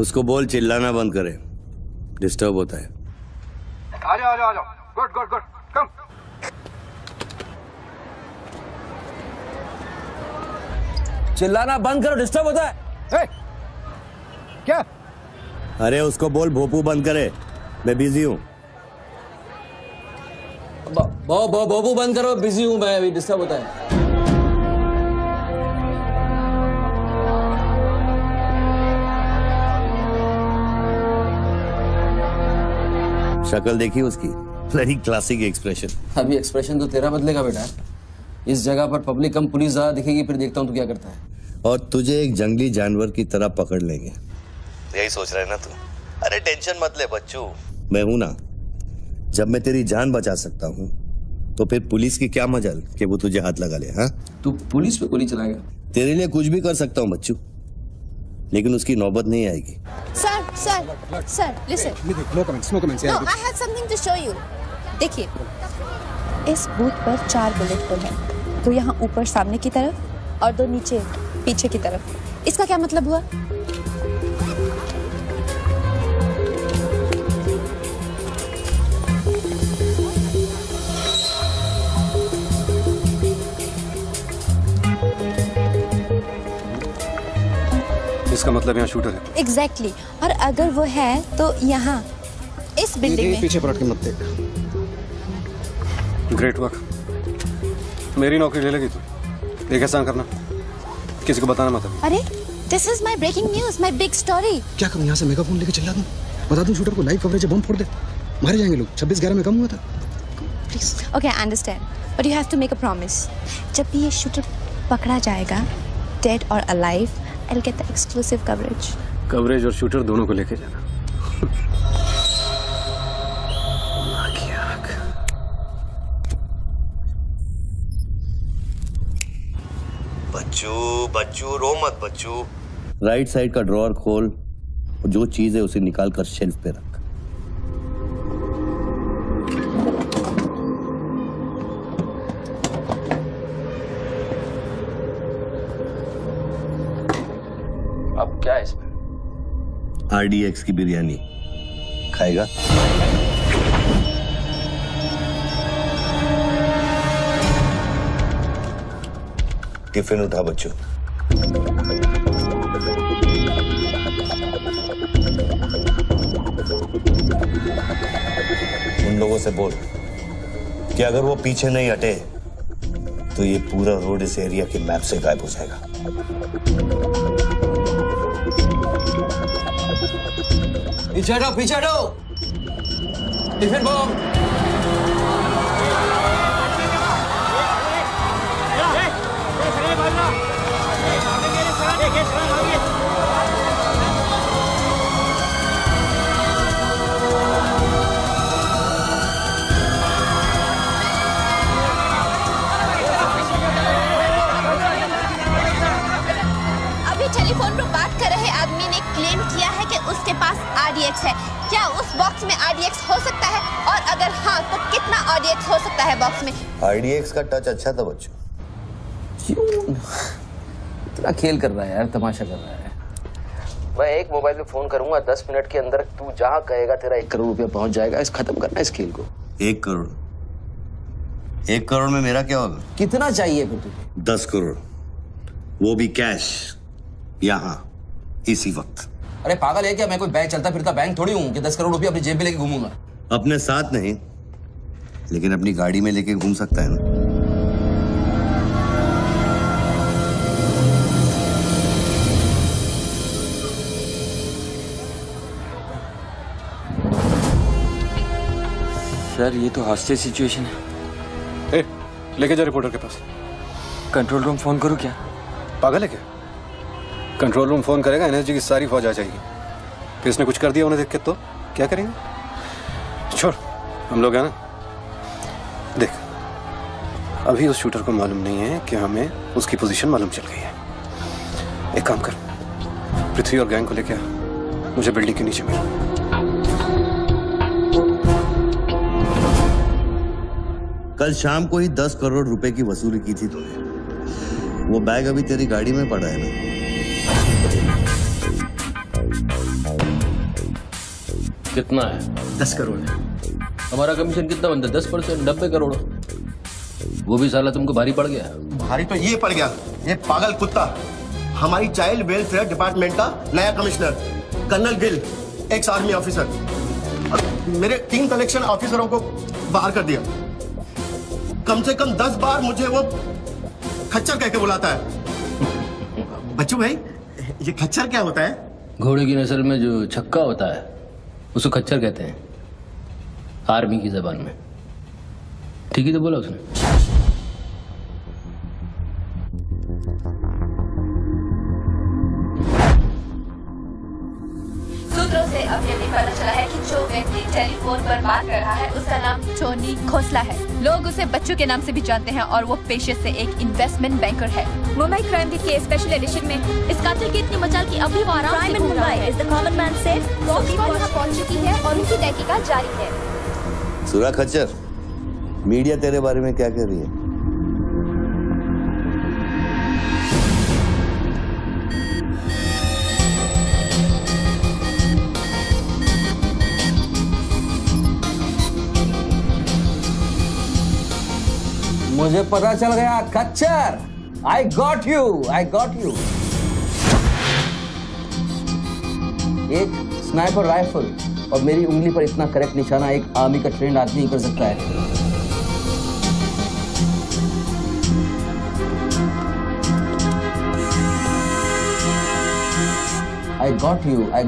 उसको बोल चिल्लाना बंद करे, डिस्टर्ब होता है। आ जाओ, आ जाओ, आ जाओ। गुड गुड गुड, कम। चिल्लाना बंद करो, डिस्टर्ब होता है। क्या? अरे उसको बोल भोपू बंद करे, मैं बिजी हूँ। बोबू बंद करो, बिजी हूँ मैं, अभी डिस्टर्ब होता है। शक्ल देखी उसकी, बड़ी क्लासिक एक्सप्रेशन। अभी एक्सप्रेशन तो तेरा बदलेगा बेटा। इस जगह पर पब्लिक कम पुलिस ज्यादा दिखेगी, फिर देखता हूँ तू क्या करता है। और तुझे एक जंगली जानवर की तरह पकड़ लेंगे, यही सोच रहा है ना तू? अरे टेंशन मत ले बच्चू, मैं हूं ना। जब मैं तेरी जान बचा सकता हूं तो फिर पुलिस की क्या मजाल कि वो तुझे हाथ लगा ले। हाँ, तू पुलिस पे गोली चलाएगा? तेरे लिए कुछ भी कर सकता हूं बच्चू, लेकिन उसकी नौबत नहीं आएगी। Sir, listen. No comments. No, I have something to show you. देखिए, इस बूथ पर 4 बुलेट होल है, 2 यहाँ ऊपर सामने की तरफ और 2 नीचे पीछे की तरफ। इसका क्या मतलब हुआ? इसका मतलब यहाँ शूटर है। एग्जैक्टली और अगर वो है तो यहाँ इस बिल्डिंग में। पीछे पलट के मत देख। Great work. मेरी नौकरी ले लेगी तू। एक एहसान करना, किसी को बताना मत। अरे this is my breaking news, my big story. क्या करूँ, यहाँ से मेगाफोन लेके चिल्ला दूँ, बता दूँ शूटर को लाइव कवरेज है, बम फोड़ दे, मारे जाएंगे लोग। 26/11 में कम हुआ था। Please okay I understand but you have to make a promise. जब भी ये शूटर पकड़ा जाएगा, डेड और alive, I'll get the exclusive coverage. Coverage और शूटर दोनों को लेके जाना। बच्चू रो मत बच्चू। राइट साइड का ड्रॉअर खोल और जो चीज है उसे निकाल कर शेल्फ पे रख। अब क्या है इसमें? RDX की बिरयानी खाएगा? टिफिन उठा बच्चों। उन लोगों से बोल कि अगर वो पीछे नहीं हटे तो ये पूरा रोड इस एरिया के मैप से गायब हो जाएगा। पीछे हटो, पीछे हटो। Tiffin bomb. अभी टेलीफोन पर बात कर रहे आदमी ने क्लेम किया है कि उसके पास RDX है। क्या उस बॉक्स में RDX हो सकता है, और अगर हाँ तो कितना RDX हो सकता है बॉक्स में? RDX का टच अच्छा था बच्चों। क्यों इतना खेल कर रहा है यार, तमाशा कर रहा है। मैं एक मोबाइल पे फोन करूंगा, 10 मिनट के अंदर तू जहां कहेगा तेरा 1 करोड़ रुपया पहुंच जाएगा। इस खत्म करना इस खेल को। 1 करोड़? 1 करोड़ में मेरा क्या होगा? कितना चाहिए फिर तुझे? 10 करोड़, वो भी कैश, यहाँ इसी वक्त। अरे पागल है क्या? मैं कोई बैंक चलता फिरता बैंक थोड़ी हूँ कि 10 करोड़ रुपया अपनी जेब में लेके घूमूंगा। अपने साथ नहीं, लेकिन अपनी गाड़ी में लेके घूम सकता है ना। सर ये तो हॉस्टेज सिचुएशन है। लेके जा रिपोर्टर के पास। कंट्रोल रूम फोन करूं क्या? पागल है क्या? कंट्रोल रूम फोन करेगा, एनर्जी की सारी फौज आ जाएगी। फिर इसने कुछ कर दिया उन्हें देख के तो क्या करेंगे? छोड़, हम लोग हैं ना। देख, अभी उस शूटर को मालूम नहीं है कि हमें उसकी पोजीशन मालूम चल गई है। एक काम कर, पृथ्वी और गैंग को लेके आ, मुझे बिल्डिंग के नीचे मिल। कल शाम को ही 10 करोड़ रुपए की वसूली की थी तूने। वो बैग अभी तेरी गाड़ी में पड़ा है ना? कितना है? 10 करोड़ है। हमारा कमीशन कितना बनता है? 10%, 90 करोड़। वो भी साला तुमको भारी पड़ गया। भारी तो ये पड़ गया, ये पागल कुत्ता हमारी चाइल्ड वेलफेयर डिपार्टमेंट का नया commissioner colonel Gill, ex army officer, मेरे 3 कलेक्शन ऑफिसरों को बाहर कर दिया। कम से कम 10 बार मुझे वो खच्चर कह के बुलाता है। बच्चू भाई, ये खच्चर क्या होता है? घोड़े की नस्ल में जो छक्का होता है उसको खच्चर कहते हैं, आर्मी की जबान में। ठीक ही तो बोला उसने। सूत्रों से अब ये भी पता चला है कि जो व्यक्ति टेलीफोन पर बात कर रहा है उसका नाम टोनी खोसला है। लोग उसे बच्चू के नाम से भी जानते हैं और वो पेशे से एक इन्वेस्टमेंट बैंकर है। मुंबई क्राइम बीट के स्पेशल एडिशन में इस कातिल की इतनी मचाल की अभी वो आराम से घूम रहा है। Is the common man safe? Police यहाँ पहुंच चुकी है और उनकी तहकीकात जारी है। सुरा खच्चर, मीडिया तेरे बारे में क्या कह रही है? मुझे पता चल गया खच्चर। I got you, I got you। एक स्नाइपर राइफल और मेरी उंगली पर इतना करेक्ट निशाना एक आर्मी का ट्रेंड आदमी ही कर सकता है। I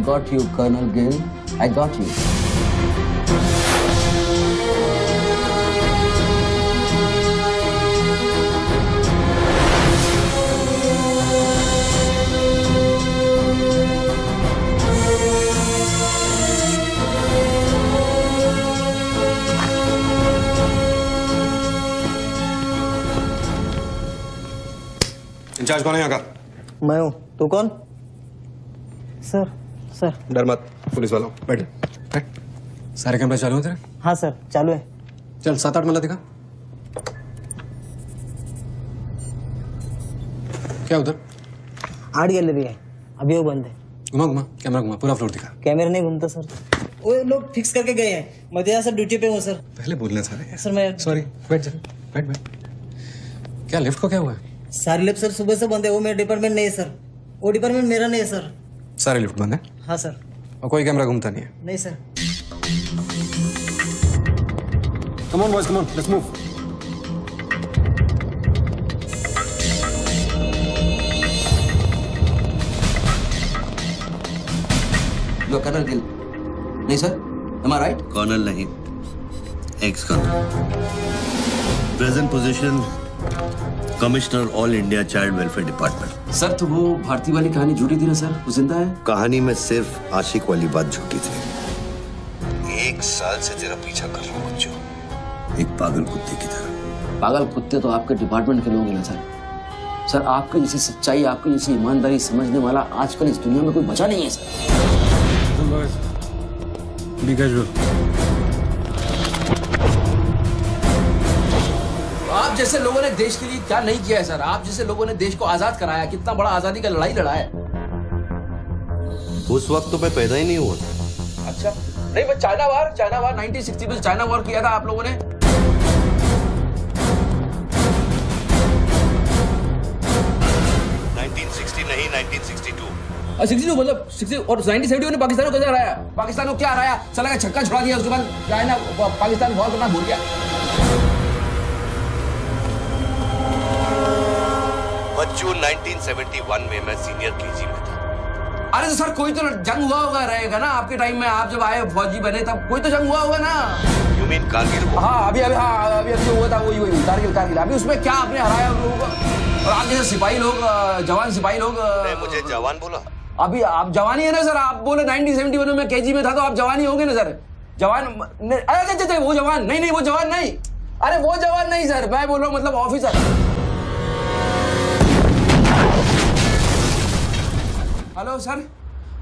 got you, Colonel Gill, I got you। Incharge कौन है यहाँ का? मैं हूँ। तू कौन? Sir sir. डर मत, पुलिस वाला हूँ। बैठ बैठ। सारे कैमरे चालू हैं तेरे? हाँ सर चालू है। चल 7-8 मल्ला दिखा। क्या उधर? आर्ट गैलरी है, अभी वो बंद है। घुमा घुमा, कैमरा घुमा, पूरा फ्लोर दिखा। कैमरा नहीं घूमता सर, वो लोग फिक्स करके गए हैं। मैं तो यहाँ सर ड्यूटी पे हूँ सर। पहले बोलना सारे। सर मैं सॉरी, बैठ जा, बैठ बैठ। क्या लिफ्ट को क्या हुआ है? सारे लिफ्ट सर सुबह से बंद है। वो मेरा डिपार्टमेंट नहीं है सर, वो डिपार्टमेंट मेरा नहीं है सर। सारे लिफ्ट बंद है? हाँ सर। और कोई कैमरा घूमता नहीं है? नहीं sir. Come on boys, come on, let's move. लो कर्नल गिल। नहीं sir, am I right? Colonel नहीं, ex colonel. Present position commissioner all India child welfare department. Sir तो वो भारती वाली कहानी झूठी थी ना सर, वो जिंदा है? कहानी में सिर्फ आशिक वाली बात झूठी थी। 1 साल से तेरा पीछा कर रहा हूँ बच्चों, एक पागल कुत्ते की तरह। पागल कुत्ते तो आपके डिपार्टमेंट के लोग हैं ना सर। सर आपके जैसी सच्चाई, आपके जैसी ईमानदारी समझने वाला आजकल इस दुनिया में कोई बचा नहीं है सर। Be casual। आप जैसे लोगों ने देश के लिए क्या नहीं किया है सर। आप जैसे लोगों ने देश को आजाद कराया, कितना बड़ा आजादी का लड़ाई लड़ा है। उस वक्त तो मैं पैदा ही नहीं हुआ था। अच्छा नहीं, वो चाइना वार 1960 में चाइना वार किया था आप लोगों ने। 1960 नहीं, 1962। 62 मतलब 60 और 1971 ने पाकिस्तान को कैसे हराया? पाकिस्तान को क्या हराया? साला का छक्का छुड़ा दिया, उसके बाद चाइना पाकिस्तान वॉर करना भूल गया। बच्चों 1971 में मैं सीनियर केजी में था। अरे तो सर कोई तो जंग हुआ होगा रहेगा ना आपके टाइम में। आप जब आए फौजी बने तब कोई तो जंग हुआ होगा ना। You mean Kargil? हाँ अभी जो हुआ था वही कारगिल। अभी उसमें क्या आपने हराया उन लोगों को? और आप जैसे सिपाही लोग, जवान सिपाही लोग। मुझे जवान बोला? अभी आप जवानी है ना सर। आप बोले 1971 में केजी में था तो आप जवानी होंगे ना सर। जवान अरे वो जवान नहीं, वो जवान नहीं। अरे वो जवान नहीं सर, मैं बोल रहा हूँ मतलब officer. Hello sir,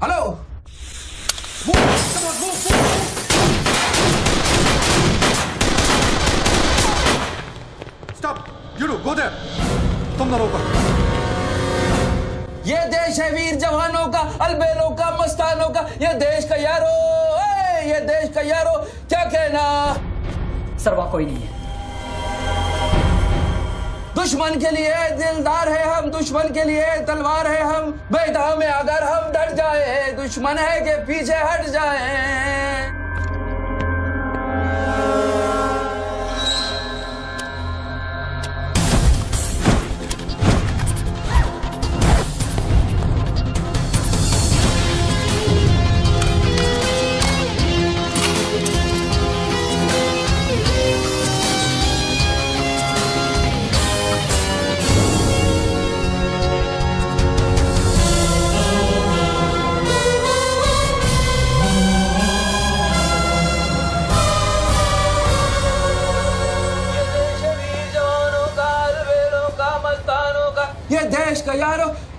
hello. Stop, you do go there. तुम दोनों ऊपर। ये देश है वीर जवानों का, अलबेलों का, मस्तानों का। ये देश का यारो, ये देश का यारो, क्या कहना? सर वहाँ कोई नहीं है। दुश्मन के लिए दिलदार है हम, दुश्मन के लिए तलवार है हम। मैदान में अगर हम डट जाए, दुश्मन है के पीछे हट जाए।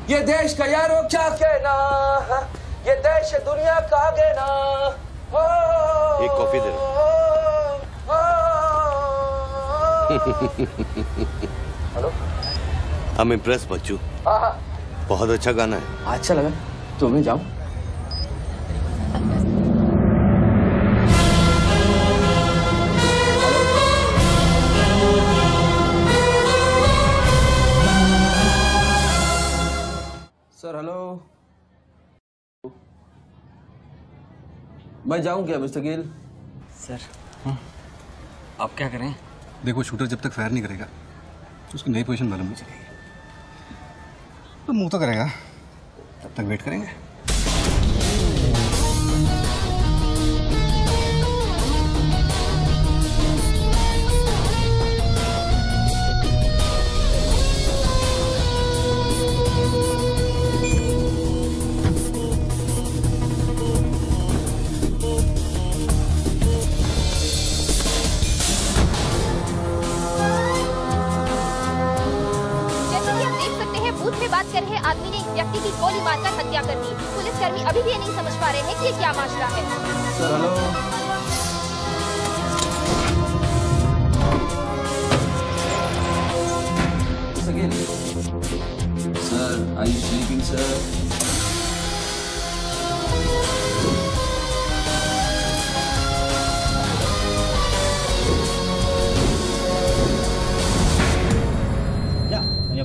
ये देश का यारो क्या कहना, ये देश दुनिया का कहना। एक coffee they. Hello. I'm impressed बच्चू। हाँ। बहुत अच्छा गाना है। अच्छा लगा तो मैं जाऊं। Sir hello. मैं जाऊं क्या मिस्टर गिल? सर आप क्या करें? देखो शूटर जब तक फायर नहीं करेगा तो उसकी नई पोजीशन मालूम नहीं चलेगी। तो मूव तो करेगा, तब तक वेट करेंगे। आदमी ने एक व्यक्ति की गोली मारकर हत्या कर दी। पुलिसकर्मी अभी भी ये नहीं समझ पा रहे हैं कि ये क्या मामला है। Sir hello. Sir are you sleeping sir?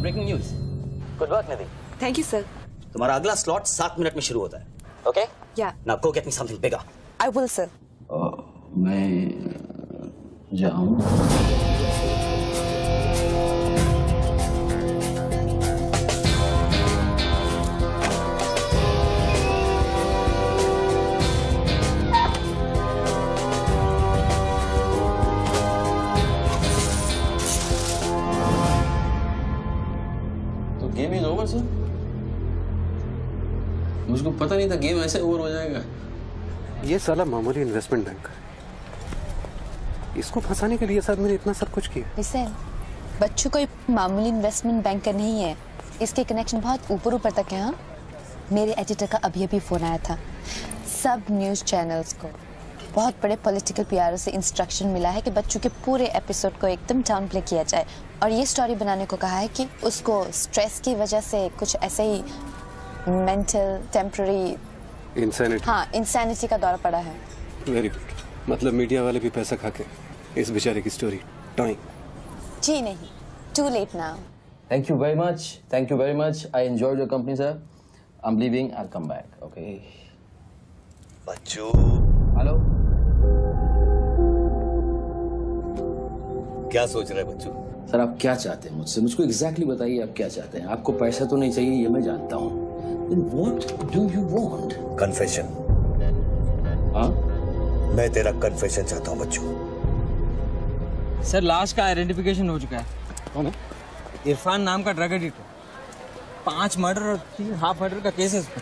Breaking news. Good work Nidhi. Thank you sir. तुम्हारा अगला स्लॉट 7 मिनट में शुरू होता है। ओके? या। Now go get me something bigger. I will sir. मैं जाऊं? Game is over sir. मुझको पता नहीं था गेम ऐसे ओवर हो जाएगा। ये साला मामूली इन्वेस्टमेंट बैंक, इसको फंसाने के लिए सर मैंने इतना सब कुछ किया। इसे बच्चों कोई मामूली इन्वेस्टमेंट बैंक का नहीं है, इसके कनेक्शन बहुत ऊपर ऊपर तक है। हाँ, मेरे एडिटर का अभी फोन आया था। सब न्यूज चैनल्स को बहुत बड़े पॉलिटिकल पीआरओ से इंस्ट्रक्शन मिला है कि बच्चों के पूरे एपिसोड को एकदम डाउन प्ले किया जाए और ये स्टोरी बनाने को कहा है कि उसको स्ट्रेस की वजह से कुछ ऐसे ही मेंटल टेम्पररी इंसैनिटी का दौरा पड़ा है। Very good. मतलब मीडिया वाले भी पैसा खा के इस बेचारे की स्टोरी टाइम। जी नहीं, too late now. Thank you very much. Thank you very much. I enjoyed your company sir. I am leaving. I come back. Okay Bachchu. Hello. क्या सोच रहे हैं बच्चू? सर आप क्या चाहते हैं मुझसे? मुझको एग्जैक्टली बताइए आप क्या चाहते हैं। आपको पैसा तो नहीं चाहिए ये मैं जानता हूँ। Then what do you want? Confession. हाँ? मैं तेरा कन्फेशन चाहता हूँ बच्चू। सर लाश का आइडेंटिफिकेशन हो चुका है। कौन है? इरफान नाम का ड्रग एडिक्ट है। 5 मर्डर और 3 हाफ मर्डर का केस है इस पर।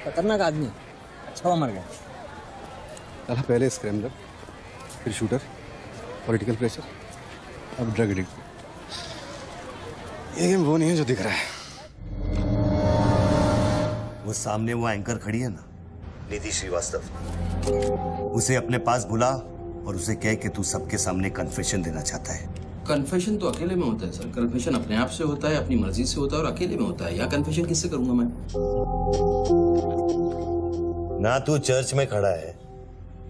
खतरनाक आदमी, अच्छा हुआ मर गया। पहले स्क्रैम्बलर, फिर शूटर, पॉलिटिकल प्रेशर, अब ड्रग एडिक्ट। ये गेम वो नहीं है जो दिख रहा है। वो सामने वो एंकर खड़ी है ना, निधि श्रीवास्तव, उसे अपने पास बुला और उसे कह कि तू सबके सामने कन्फेशन देना चाहता है। कन्फेशन तो अकेले में होता है सर। कन्फेशन अपने आप से होता है, अपनी मर्जी से होता है और अकेले में होता है। या कन्फेशन किससे करूंगा मैं? ना तू चर्च में खड़ा है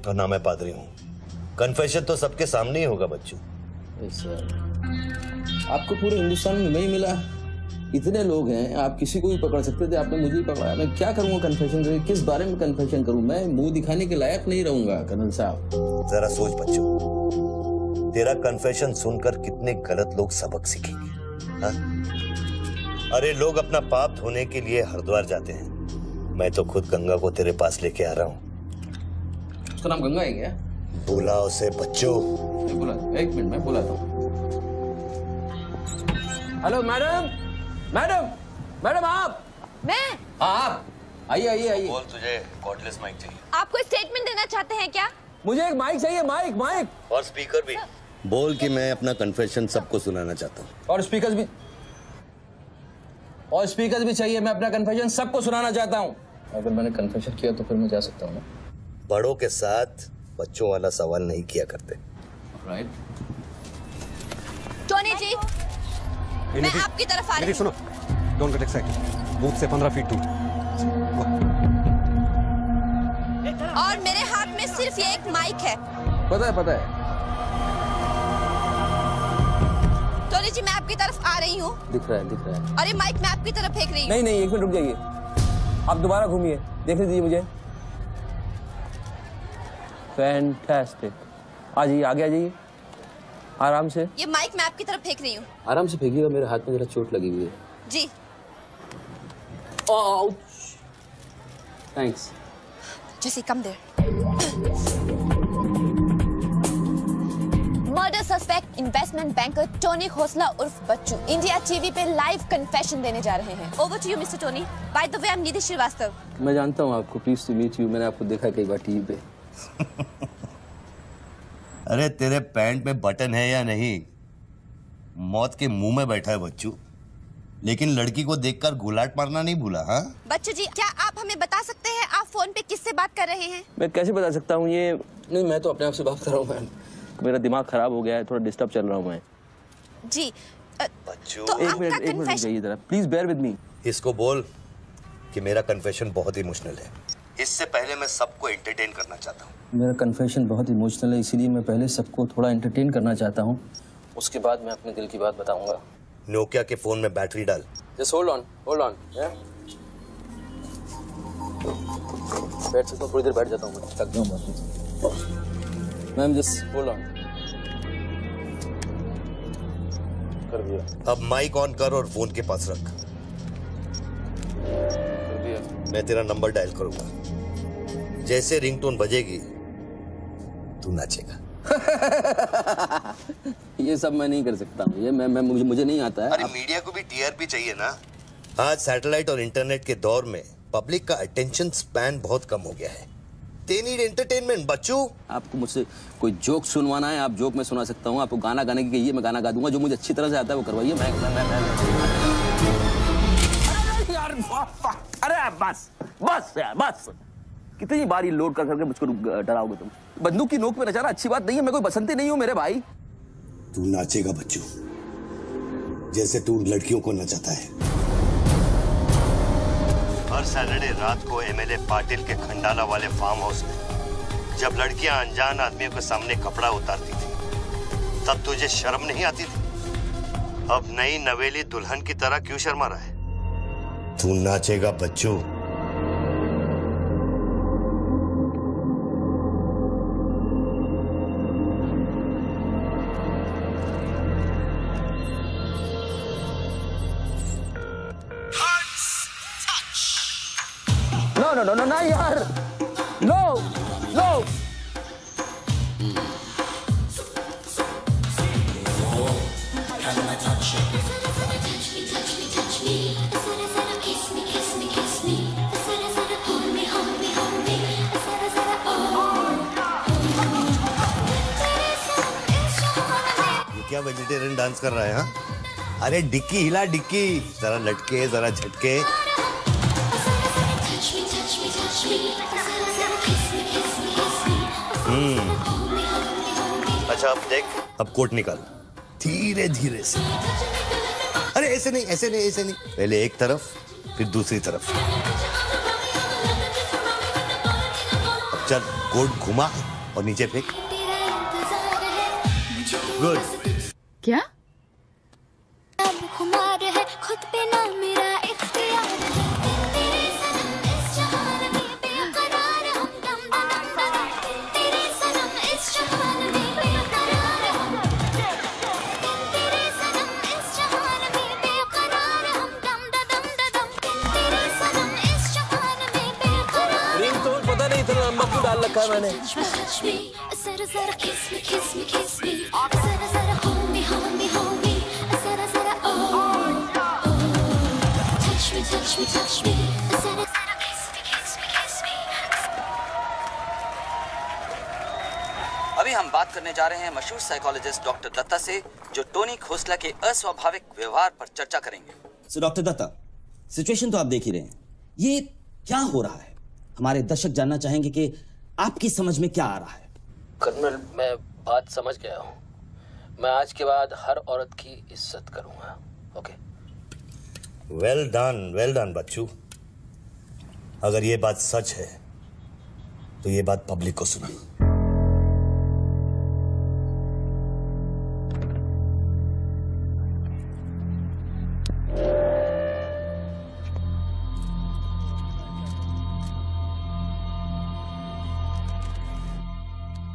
और ना मैं पादरी हूँ। कन्फेशन तो सबके सामने ही होगा बच्चू। सर आपको पूरे हिंदुस्तान में नहीं मिला, इतने लोग हैं, आप किसी को भी पकड़ सकते थे, आपने मुझे ही पकड़ा। मैं क्या करूंगा कन्फेशन? किस बारे में कन्फेशन करूं? मैं मुंह दिखाने के लायक नहीं रहूंगा कर्नल साहब। जरा सोच बच्चू, तेरा कन्फेशन सुनकर कितने गलत लोग सबक सीखेंगे। हाँ? अरे लोग अपना पाप धोने के लिए हरिद्वार जाते हैं, मैं तो खुद गंगा को तेरे पास लेके आ रहा हूँ। उसका नाम गंगा है क्या? बुला उसे बच्चू। बुला, 1 मिनट में बुलाता हूँ। हेलो मैडम, मैडम, मैडम आप? मैं? आप आइए आइए आइए। बोल, तुझे कॉर्डलेस माइक चाहिए? आपको स्टेटमेंट देना चाहते हैं क्या? मुझे एक माइक चाहिए, माइक माइक और स्पीकर भी। बोल कि मैं अपना कन्फेशन सबको सुनाना चाहता हूँ। और स्पीकर भी चाहिए। मैं अपना कन्फेशन सबको सुनाना चाहता हूँ। अगर मैंने कन्फेशन किया तो फिर मैं जा सकता हूँ ना? बड़ों के साथ बच्चों वाला सवाल नहीं किया करते। राइट। टोनी जी, मैं आपकी तरफ आ रही हूँ। सुनो, डोंट गेट एक्साइटेड। बूथ से 15 फीट दूर। और मेरे हाथ में सिर्फ ये एक माइक है। पता है। टोनी जी, मैं आपकी तरफ आ रही हूँ। दिख रहा है। और ये माइक मैं आपकी तरफ फेंक रही हूँ। नहीं, 1 मिनट रुक जाइए। आप दोबारा घूमिए, देख लीजिए मुझे। फैंटास्टिक। आ जाइए, आगे आ जाइए, आराम से। ये माइक मैं आपकी तरफ फेंक रही हूँ। आराम से फेंकिएगा, मेरे हाथ में जरा चोट लगी हुई है। जी। Thanks. Jesse, come there. Murder suspect investment banker Tony Khosla उर्फ बच्चू इंडिया टीवी पे लाइव कन्फेशन देने जा रहे हैं। Over to you mister Tony. By the way, I am Nidhi Srivastava. मैं जानता हूँ आपको, प्लीज टू मीट यू। मैंने आपको देखा कई बार टीवी पे। अरे तेरे पैंट में बटन है या नहीं? मौत के मुंह में बैठा है बच्चू, लेकिन लड़की को देखकर गुलाट मारना नहीं भूला। हाँ बच्चू जी, क्या आप हमें बता सकते हैं आप फोन पे किससे बात कर रहे हैं? मैं कैसे बता सकता हूँ ये? नहीं, मैं तो अपने आप से बात कर रहा हूँ मैम। मेरा दिमाग खराब हो गया है, थोड़ा डिस्टर्ब चल रहा हूँ मैं। जी। बच्चू, तो एक मिनट रुकिए जरा, प्लीज बेयर विद मी। इसको बोल कि मेरा कन्फेशन बहुत इमोशनल है। इससे पहले मैं सबको एंटरटेन करना चाहता हूँ। मेरा कन्फेशन बहुत इमोशनल है, इसीलिए मैं पहले सबको थोड़ा एंटरटेन करना चाहता हूँ, उसके बाद मैं अपने दिल की बात बताऊंगा। नोकिया के फोन में बैटरी डाल। Just hold on. बैठ सकता हूँ, थोड़ी देर बैठ जाता हूँ, मैं थक गया हूँ। Ma'am just hold on. कर दिया। अब माइक ऑन कर और फोन के पास रख। कर दिया। मैं तेरा नंबर डायल करूंगा, जैसे रिंगटोन बजेगी तू नाचेगा। ये सब मैं नहीं कर सकता हूँ, ये मुझे नहीं आता है। अरे मीडिया को भी टीआरपी चाहिए ना। आज सैटेलाइट और इंटरनेट के दौर में पब्लिक का अटेंशन स्पैन बहुत कम हो गया है। They need entertainment, बच्चू। आपको मुझसे कोई जोक सुनवाना है, आप जोक मैं सुना सकता हूँ। आपको गाना गाने की कहिए, मैं गाना गा दूंगा। जो मुझे अच्छी तरह से आता है वो करवाइए। अरे बस यार, बस। कितनी बार ये लोड कर करके मुझको डराओगे तुम? बंदूक की नोक पे नचाना अच्छी बात नहीं है। मैं कोई बसंती नहीं हूँ मेरे भाई। तू नाचेगा बच्चू, जैसे तू लड़कियों को नचाता है। हर सैटरडे रात को एमएलए पाटिल के खंडाला वाले फार्म हाउस में जब लड़कियां अनजान आदमियों के सामने कपड़ा उतारती थी, तब तुझे शर्म नहीं आती थी? अब नई नवेली दुल्हन की तरह क्यों शर्मा रहा है? तू नाचेगा बच्चू। No, यार, no. ये क्या वेजिटेरियन डांस कर रहा है? हाँ, अरे डिक्की हिला, डिक्की जरा लटके, जरा झटके। अच्छा अब देख, अब कोट निकाल धीरे धीरे से। अरे ऐसे नहीं, ऐसे नहीं, ऐसे नहीं। पहले एक तरफ फिर दूसरी तरफ। अब चल, कोट घुमा और नीचे फेंक। गुड। क्या? खुमार है खुद पे ना मेरा इख्तियार है। डाल रखा है मैंने। अभी हम बात करने जा रहे हैं मशहूर साइकोलॉजिस्ट डॉक्टर दत्ता से, जो टोनी खोसला के अस्वाभाविक व्यवहार पर चर्चा करेंगे। सो डॉक्टर दत्ता, सिचुएशन तो आप देख ही रहे हैं। ये क्या हो रहा है? हमारे दर्शक जानना चाहेंगे कि आपकी समझ में क्या आ रहा है। कर्नल, मैं बात समझ गया हूँ। मैं आज के बाद हर औरत की इज्जत करूंगा। ओके? वेल डन बच्चू। अगर ये बात सच है तो ये बात पब्लिक को सुना।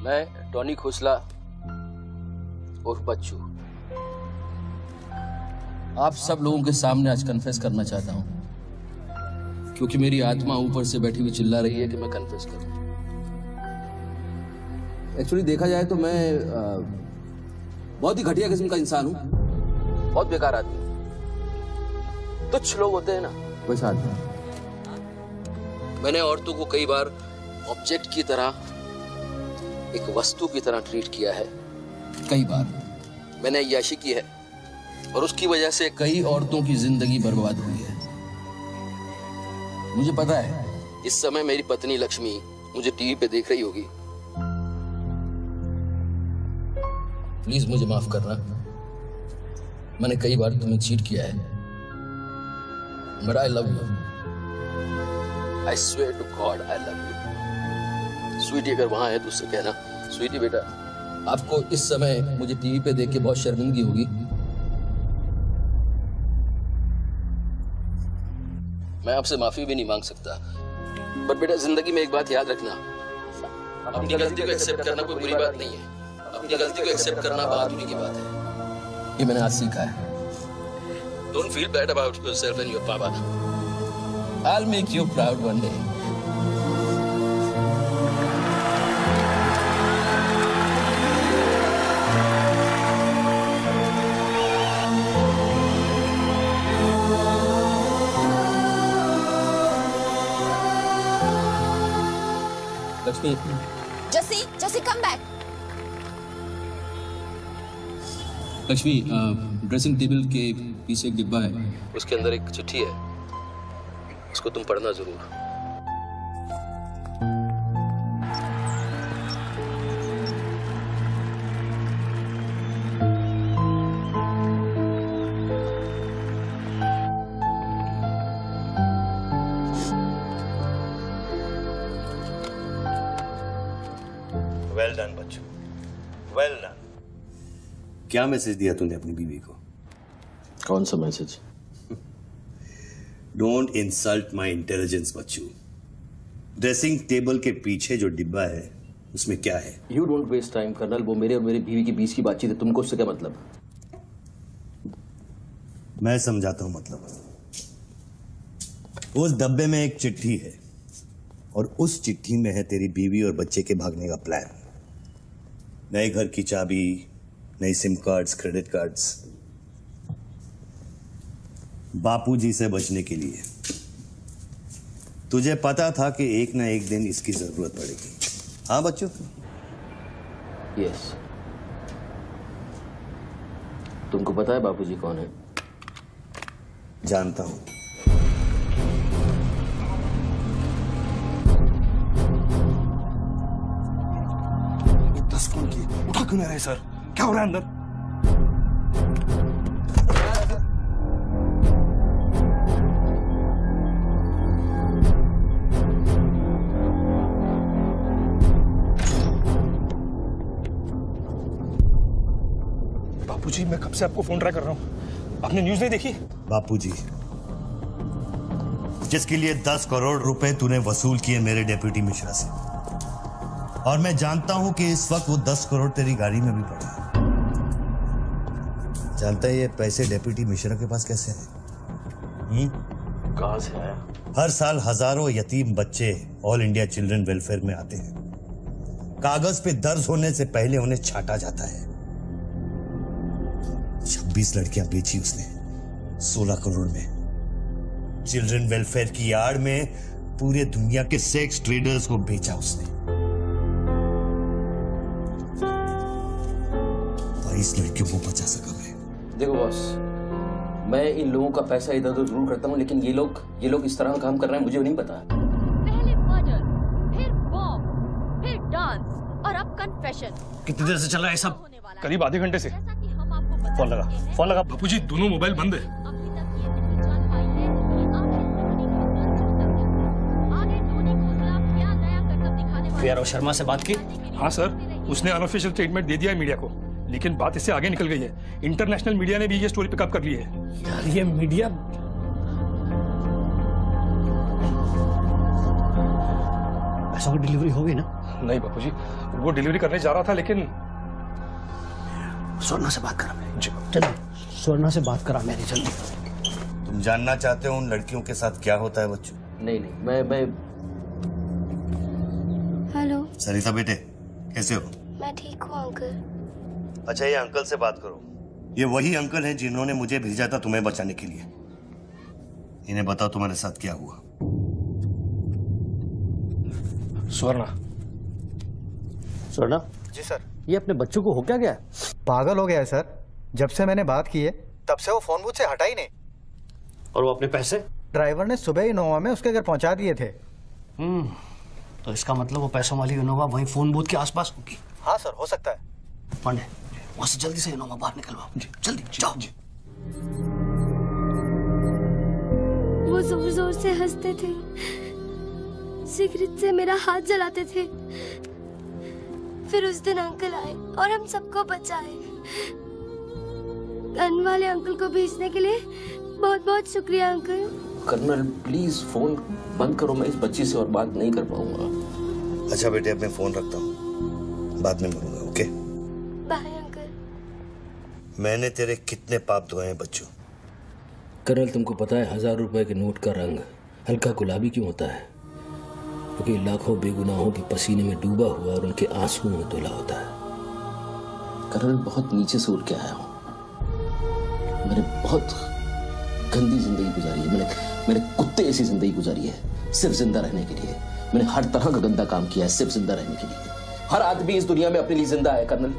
मैं टोनी खोसला उर्फ बच्चू आप सब लोगों के सामने आज कन्फेस करना चाहता हूं, क्योंकि मेरी आत्मा ऊपर से बैठी हुई चिल्ला रही है कि मैं कन्फेस करूं। एक्चुअली देखा जाए तो मैं बहुत ही घटिया किस्म का इंसान हूं, बहुत बेकार आदमी। तुच्छ लोग होते हैं ना, वैसा आदमी। मैंने औरतों को कई बार ऑब्जेक्ट की तरह, एक वस्तु की तरह ट्रीट किया है। कई बार मैंने अय्याशी की है और उसकी वजह से कई औरतों की जिंदगी बर्बाद हुई है। मुझे पता है इस समय मेरी पत्नी लक्ष्मी मुझे टीवी पे देख रही होगी। प्लीज मुझे माफ करना, मैंने कई बार तुम्हें चीट किया है, but I love you. I swear to God I love you. Sweetie अगर वहां है तो उससे कहना, स्वीटी बेटा आपको इस समय मुझे टीवी पे देख के बहुत शर्मिंदगी होगी। मैं आपसे माफी भी नहीं मांग सकता, बट बेटा जिंदगी में एक बात याद रखना, अपनी गलती को एक्सेप्ट करना कोई बुरी बात नहीं है, अपनी गलती को एक्सेप्ट करना बहादुरी की बात है। ये मैंने आज सीखा है। Don't feel bad about yourself and your papa. I will make you proud one day. Lakshmi, Jesse come back. Lakshmi, dressing table के पीछे एक डिब्बा है, उसके अंदर एक चिट्ठी है, उसको तुम पढ़ना जरूर। वेल डन बच्चू, वेल डन। क्या मैसेज दिया तूने अपनी बीवी को? कौन सा message? Don't insult my intelligence बच्चू। ड्रेसिंग टेबल के पीछे जो डिब्बा है उसमें क्या है? You don't waste time colonel, वो मेरे और मेरी बीवी के बीच की बातचीत है, तुमको उससे क्या मतलब? मैं समझाता हूं मतलब। उस डब्बे में एक चिट्ठी है और उस चिट्ठी में है तेरी बीवी और बच्चे के भागने का प्लान। नए घर की चाबी, नई सिम कार्ड्स, क्रेडिट कार्ड्स, बापूजी से बचने के लिए। तुझे पता था कि एक ना एक दिन इसकी जरूरत पड़ेगी। हाँ बच्चों? यस। तुमको पता है बापूजी कौन है? जानता हूं। फोन की उठा क्यों नहीं रहे सर? क्या हो रहा है अंदर? बापूजी, मैं कब से आपको फोन ट्राई कर रहा हूं, आपने न्यूज नहीं देखी? बापूजी, जिसके लिए 10 करोड़ रुपए तूने वसूल किए मेरे डेप्यूटी मिश्रा से, और मैं जानता हूं कि इस वक्त वो 10 करोड़ तेरी गाड़ी में भी पड़े हैं। जानता है ये पैसे डेप्यूटी मिश्रा के पास कैसे हैं? कहां से आया? हर साल हजारों यतीम बच्चे ऑल इंडिया चिल्ड्रन वेलफेयर में आते हैं। कागज पे दर्ज होने से पहले उन्हें छांटा जाता है। 26 लड़कियां बेची उसने 16 करोड़ में। चिल्ड्रन वेलफेयर की आड़ में पूरे दुनिया के सेक्स ट्रेडर्स को बेचा उसने। 22 लड़कियों को बचा सका मैं। देखो बॉस, मैं इन लोगों का पैसा इधर उधर जरूर करता हूँ, लेकिन ये लोग इस तरह काम कर रहे हैं, मुझे नहीं पता। पहले मर्डर, फिर बॉम्ब, फिर डांस और अब कन्फेशन। कितनी देर से चल रहा है सब? करीब आधे घंटे से। फोन लगा। बापूजी दोनों मोबाइल बंद है। पीआरओ शर्मा से बात की? हाँ सर, उसने अनऑफिशियल स्टेटमेंट दे दिया है मीडिया को, लेकिन बात इससे आगे निकल गई है। इंटरनेशनल मीडिया ने भी ये स्टोरी पिकअप कर ली है। यार ये मीडिया पैसों की डिलीवरी हो गई ना? नहीं बापूजी, वो डिलीवरी करने जा रहा था, लेकिन स्वर्णा से बात करा मैंने। चलो स्वर्णा से बात करा मैंने, जल्दी। तुम जानना चाहते हो उन लड़कियों के साथ क्या होता है बच्चों? नहीं मैं हेलो सरिता बेटे, कैसे हो? मैं ठीक हूँ अंकल। अच्छा, ये अंकल से बात करो। ये वही अंकल हैं जिन्होंने मुझे भेजा था तुम्हें बचाने के लिए। इन्हें बताओ तुम्हारे साथ क्या हुआ। स्वर्णा जी सर। ये अपने बच्चों को हो क्या गया? पागल हो गया है सर। जब से मैंने बात की है तब से वो फोन मुझसे हटा ही नहीं। और वो अपने पैसे? ड्राइवर ने सुबह ही इनोवा में उसके घर पहुंचा दिए थे। तो इसका मतलब वो पैसों वाली इनोवा वहीं फोन बूथ के आसपास होगी। हाँ सर, हो सकता है। पांडे, वहां से जल्दी से इनोवा बाहर निकलवाओ। जल्दी जाओ। वो जोर जोर से हंसते थे, सिगरेट से मेरा हाथ जलाते थे। फिर उस दिन अंकल आए और हम सबको बचाए। गन वाले अंकल को भेजने के लिए बहुत बहुत शुक्रिया अंकल। कर्नल प्लीज फोन बंद करो, मैं इस बच्ची से और बात नहीं कर पाऊंगा। अच्छा बेटे, अब मैं फोन रखता हूँ, बाद में मिलूंगा। Okay bye uncle. मैंने तेरे कितने पाप धोए हैं बच्चों। कर्नल, तुमको पता है 1000 रुपए के नोट का रंग हल्का गुलाबी क्यों होता है? क्योंकि लाखों बेगुनाहों के पसीने में डूबा हुआ और उनके आंसुओं में धुला होता है। कर्नल, बहुत नीचे से उठ के आया हूँ। मैंने बहुत गंदी जिंदगी गुजारी है। मैंने कुत्ते ऐसी जिंदगी गुजारी है सिर्फ जिंदा रहने के लिए। मैंने हर तरह का गंदा काम किया है सिर्फ जिंदा रहने के लिए। हर आदमी इस दुनिया में अपने लिए जिंदा है कर्नल।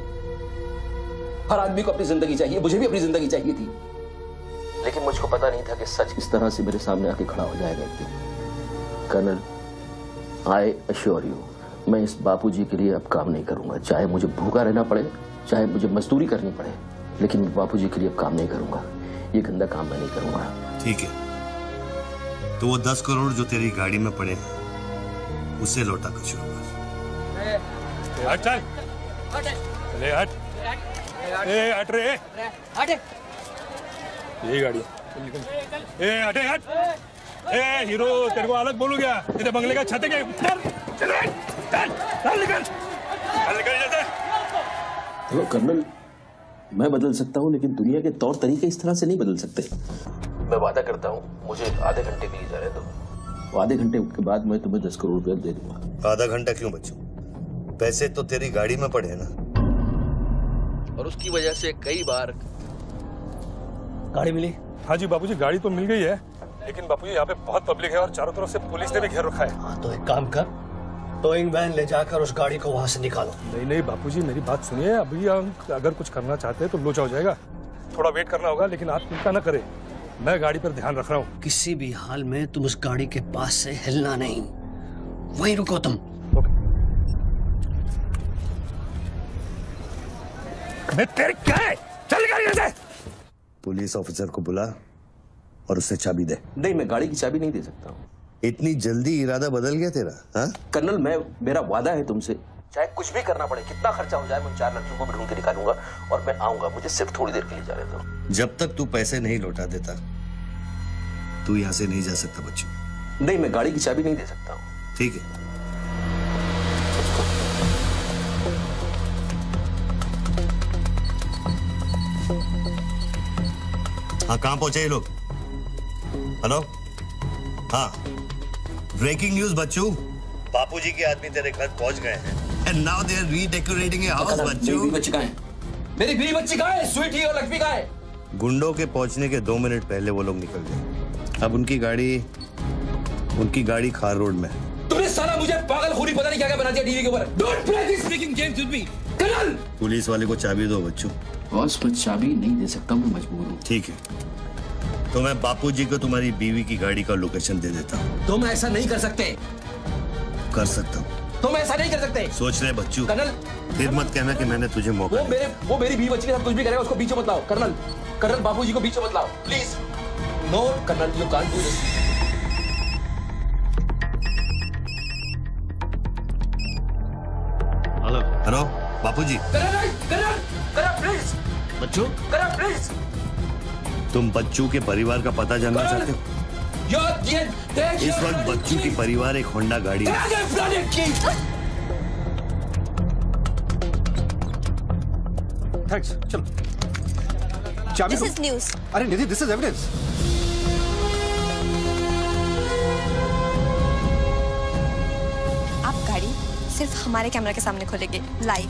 हर आदमी को अपनी जिंदगी चाहिए, मुझे भी अपनी जिंदगी चाहिए थी, लेकिन मुझको पता नहीं था कि सच इस तरह से मेरे सामने आके खड़ा हो जाएगा एक दिन। कर्नल, आई अश्योर यू, मैं इस बापूजी के लिए अब काम नहीं करूंगा। चाहे मुझे भूखा रहना पड़े, चाहे मुझे मजदूरी करनी पड़े, लेकिन मैं बापूजी के लिए अब काम नहीं करूंगा। ये गंदा काम मैं नहीं करूंगा। ठीक है, तो वो 10 करोड़ जो तेरी गाड़ी में पड़े हैं उसे लौटा कर शुरू कर। हट चल, ले हट, ए हट रे, हट। यही गाड़ी ए हटे हट। ए हीरो, तेरे को अलग बोलू क्या? तेरे बंगले का छत है क्या? चल निकल जैसे। देखो कर्नल, मैं बदल सकता हूँ, लेकिन दुनिया के तौर तरीके इस तरह से नहीं बदल सकते। मैं वादा करता हूँ, मुझे आधे घंटे के लिए जाने दो। आधे घंटे के बाद मैं तुम्हें 10 करोड़ रुपया दे दूंगा। आधा घंटा क्यों बच्चों? पैसे तो तेरी गाड़ी में पड़े हैं ना। और उसकी वजह से कई बार गाड़ी मिली? हाँ जी बापूजी, गाड़ी तो मिल गई है, लेकिन बापूजी यहाँ पे बहुत पब्लिक है और चारों तरफ से पुलिस ने भी घेर रखा है। हाँ तो एक काम कर, टोइंग वैन ले जाकर उस गाड़ी को वहां से निकालो। नहीं बापूजी, मेरी बात सुनिए। अभी हम अगर कुछ करना चाहते हैं तो लोचा हो जाएगा। थोड़ा वेट करना होगा, लेकिन आप चिंता न करें, मैं गाड़ी पर ध्यान रख रहा हूँ। किसी भी हाल में तुम उस गाड़ी के पास से हिलना नहीं, वहीं रुको तुम। मैं तेरे क्या है? चल गाड़ी से। पुलिस ऑफिसर को बुला और उससे चाबी दे। नहीं, मैं गाड़ी की चाबी नहीं दे सकता हूँ। इतनी जल्दी इरादा बदल गया तेरा? हाँ कर्नल, मेरा वादा है तुमसे, चाहे कुछ भी करना पड़े, कितना खर्चा हो जाए, मैं 4 लड़कियों को ढूंढ के निकालूंगा और मैं आऊंगा। मुझे सिर्फ थोड़ी देर के लिए जाने दो। जब तक तू पैसे नहीं लौटा देता तू यहाँ से नहीं जा सकता बच्चों। नहीं, मैं गाड़ी की चाबी नहीं दे सकता हूँ। ठीक है, हाँ कहाँ पहुंचे ये लोग? हेलो, हाँ ब्रेकिंग न्यूज बच्चों, बापूजी के आदमी तेरे घर पहुंच गए हैं and now they are redecorating your house. बच्चों, मेरी बच्ची कहाँ है? मेरी बीवी बच्ची कहाँ है? स्वीटी और लक्ष्मी कहाँ है? गुंडों के पहुंचने के 2 मिनट पहले वो लोग निकल गए। अब उनकी गाड़ी खार रोड में है। तुमने साला मुझे पागल खूनी पता नहीं क्या बना दिया टीवी के ऊपर। Don't play this speaking games with me. Colonel, police वाले को चाबी दो बच्चों। बॉस, मैं चाबी नहीं दे सकता हूँ, मैं मजबूर हूँ। ठीक है, तो मैं बापूजी को तुम्हारी बीवी की गाड़ी का लोकेशन दे देता हूँ। तुम ऐसा नहीं कर सकते। कर सकता हूँ। तुम ऐसा नहीं कर सकते। सोच रहे बच्चू, कर्नल फिर मत कहना कि मैंने तुझे मौका वो मेरी बीवी बच्ची के साथ कुछ भी करेगा उसको बीच में मत लाओ। कर्नल बाबूजी को बीच में मत लाओ please. No colonel, you can't do this. Hello बापूजी। Colonel please. बच्चू कर्नल प्लीज। तुम बच्चू के परिवार का पता जानना चाहते हो? इस वक्त बच्चू की परिवार एक होंडा गाड़ी है। थैंक्स, चलो। चाबी दिस इज न्यूज़। अरे निधि, दिस इज एविडेंस। आप गाड़ी सिर्फ हमारे कैमरा के सामने खोलेंगे लाइव।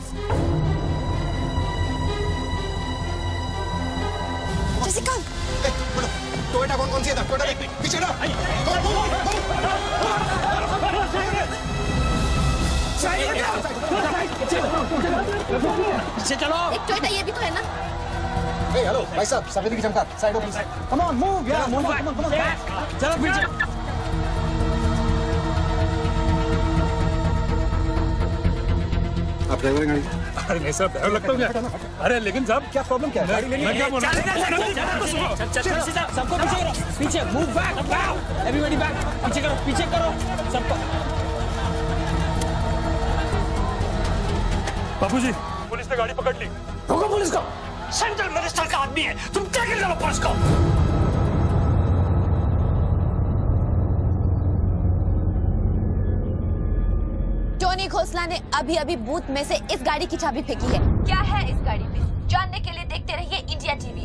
जैसिका, टोयोटा कौन सी है? टोयोटा देख पीछे ना। पीछे चलो। एक टोयोटा ये भी तो है ना। हेलो भाई साहब, सफेदी की चमकार, side off please. Come on move यार, मूव बैक। चलो पीछे। आप ड्राइवर गाड़ी? अरे नहीं साहब, ड्राइवर लगता हूँ क्या? अरे लेकिन साहब क्या प्रॉब्लम क्या है? गाड़ी लेनी है? सबको पीछे करो, पीछे मूव बैक, एवरीबॉडी बैक, पीछे करो सबको। बाबूजी, पुलिस ने गाड़ी पकड़ ली। रोको पुलिस को, सेंट्रल मिनिस्टर का आदमी है, तुम क्या कर रहे हो पुलिस को? टोनी खोसला ने अभी बूथ में से इस गाड़ी की चाबी फेंकी है। क्या है इस गाड़ी में, जानने के लिए देखते रहिए इंडिया टीवी।